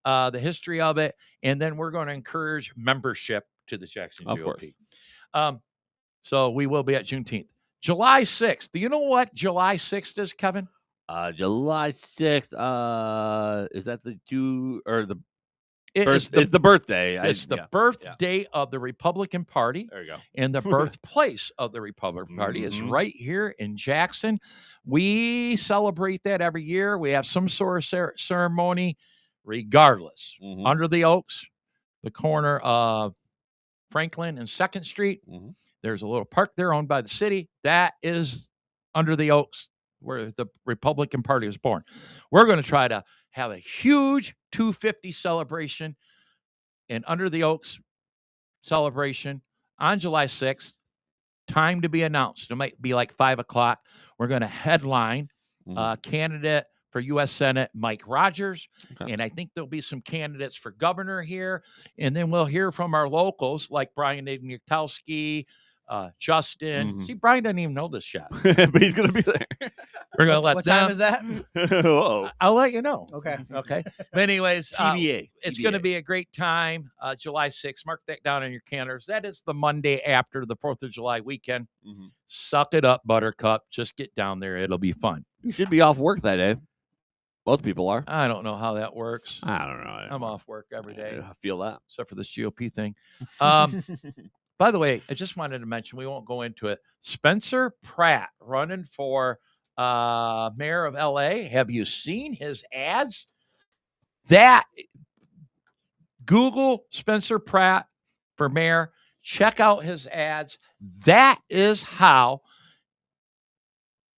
the history of it, and then we're going to encourage membership to the Jackson GOP. So we will be at Juneteenth. July 6th. Do you know what July 6th is, Kevin? July 6th. Is that the It's the birthday. It's the birthday of the Republican Party. There you go. And the birthplace of the Republican Party is right here in Jackson. We celebrate that every year. We have some sort of ceremony regardless. Under the Oaks, the corner of Franklin and 2nd Street, there's a little park there owned by the city. That is Under the Oaks, where the Republican Party was born. We're going to try to have a huge 250 celebration and Under the Oaks celebration on July 6th. Time to be announced. It might be like 5 o'clock. We're going to headline candidate for U.S. Senate, Mike Rogers. And I think there'll be some candidates for governor here. And then we'll hear from our locals like Brian Ignatowski, Justin. See, Brian doesn't even know this yet. But he's going to be there. We're going to let What them. time is that? I'll let you know. Okay. But anyways, TBA. It's going to be a great time. July 6th. Mark that down on your calendars. That is the Monday after the 4th of July weekend. Suck it up, Buttercup. Just get down there. It'll be fun. You should be off work that day. Most people are. I don't know how that works. I don't know. I'm off work every day. I feel that. Except for this GOP thing. By the way, I just wanted to mention, we won't go into it. Spencer Pratt running for mayor of LA. Have you seen his ads? Google Spencer Pratt for mayor. Check out his ads. That is how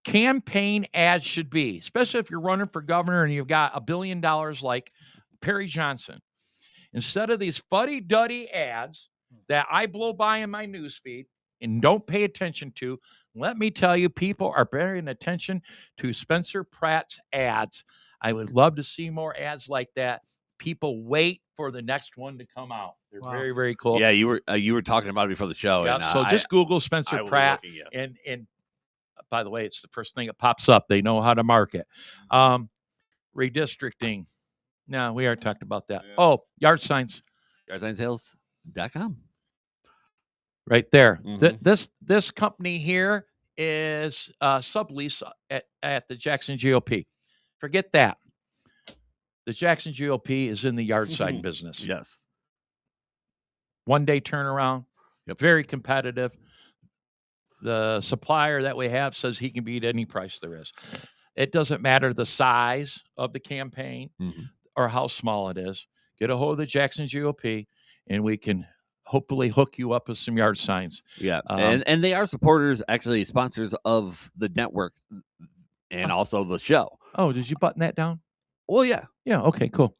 campaign ads should be, especially if you're running for governor and you've got $1 billion like Perry Johnson. Instead of these fuddy-duddy ads that I blow by in my newsfeed and don't pay attention to, let me tell you, people are paying attention to Spencer Pratt's ads. I would love to see more ads like that. People wait for the next one to come out. They're very, very cool. Yeah, you were talking about it before the show. Yeah, and, so just Google Spencer Pratt, and by the way, it's the first thing that pops up. They know how to market. Redistricting. No, we already talked about that. Yeah. Oh, yard signs. Yardsignsales.com. Right there. This company here is sublease at the Jackson GOP. Forget that. The Jackson GOP is in the yard sign business. Yes. 1 day turnaround. Very competitive. The supplier that we have says he can beat any price there is. It doesn't matter the size of the campaign or how small it is. Get a hold of the Jackson GOP, and we can hopefully hook you up with some yard signs. Yeah, and they are supporters, actually sponsors of the network and also the show. Oh, did you button that down? Well, yeah. Yeah, okay, cool.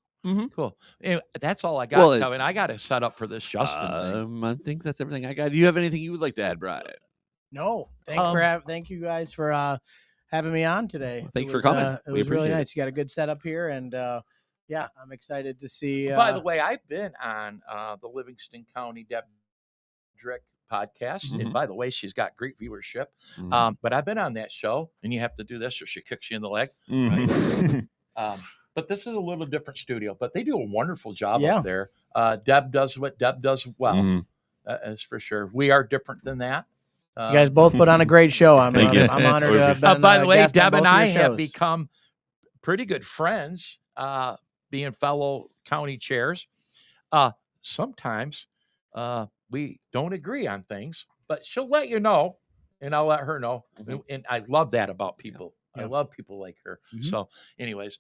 Cool. Anyway, that's all I got, Kevin. I got to set up for this Justin thing. I think that's everything I got. Do you have anything you would like to add, Brian? No. Thank you guys for having me on today. Thanks for coming. It was really nice. You got a good setup here, and yeah, I'm excited to see. By the way, I've been on the Livingston County Deb Drick podcast, and by the way, she's got great viewership. But I've been on that show, and you have to do this or she kicks you in the leg. Right? But this is a little different studio, but they do a wonderful job up there. Deb does what Deb does well, as for sure. We are different than that. You guys both put on a great show. I'm honored to have been. By the way, Deb and I have become pretty good friends, being fellow county chairs. Sometimes we don't agree on things, but she'll let you know, and I'll let her know. And I love that about people. I love people like her. So, anyways,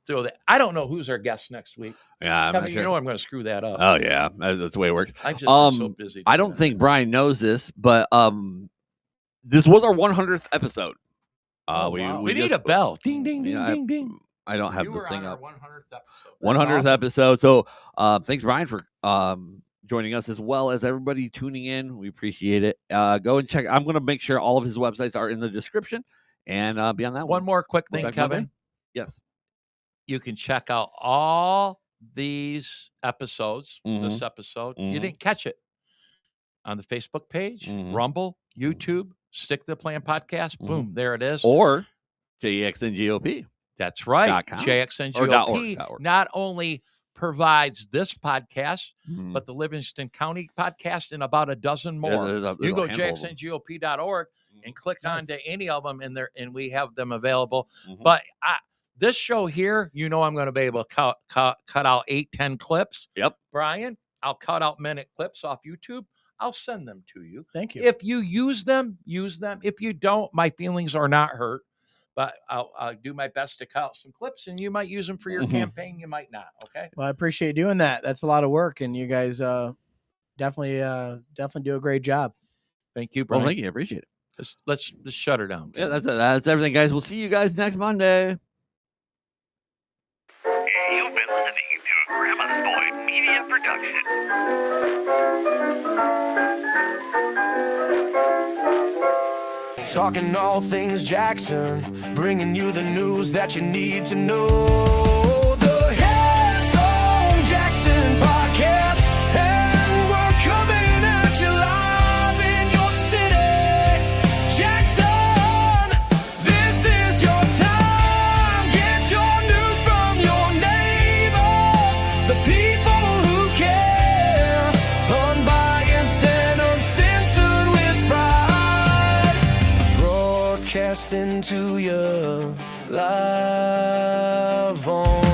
throw that. I don't know who's our guest next week. Yeah, Kevin, you know I'm going to screw that up. Oh yeah, that's the way it works. I just been so busy. I don't think Brian knows this, but this was our 100th episode. We need a bell. Ding ding ding ding ding. I don't have the thing up. 100th episode. 100th episode. So thanks, Brian, for joining us, as well as everybody tuning in. We appreciate it. Go and check. I'm going to make sure all of his websites are in the description, and be on that one. One more quick thing, Kevin. Yes. You can check out all these episodes, this episode. You didn't catch it on the Facebook page, Rumble, YouTube, Stick to the Plan podcast. Boom, there it is. Or JXNGOP. That's right. .com. JXNGOP not only provides this podcast, but the Livingston County podcast and about a dozen more. You go JXNGOP.org and click on to any of them in there, and we have them available. But this show here, you know, I'm going to be able to cut out 8-10 clips. Yep. Brian, I'll cut out minute clips off YouTube. I'll send them to you. Thank you. If you use them, use them. If you don't, my feelings are not hurt. But I'll do my best to cut out some clips, and you might use them for your campaign. You might not. Okay. Well, I appreciate doing that. That's a lot of work, and you guys definitely do a great job. Thank you, Brian. Well, thank you. I appreciate it. Let's shut her down. Yeah, that's everything, guys. We'll see you guys next Monday. You've been listening to a Grandma's Boy Media Production. Talking all things Jackson, bringing you the news that you need to know. The Heads on Jackson podcast, and we're coming at you live in your city. Jackson, this is your time. Get your news from your neighbor, the people who care. Unbiased and uncensored with pride. Broadcasting to you live on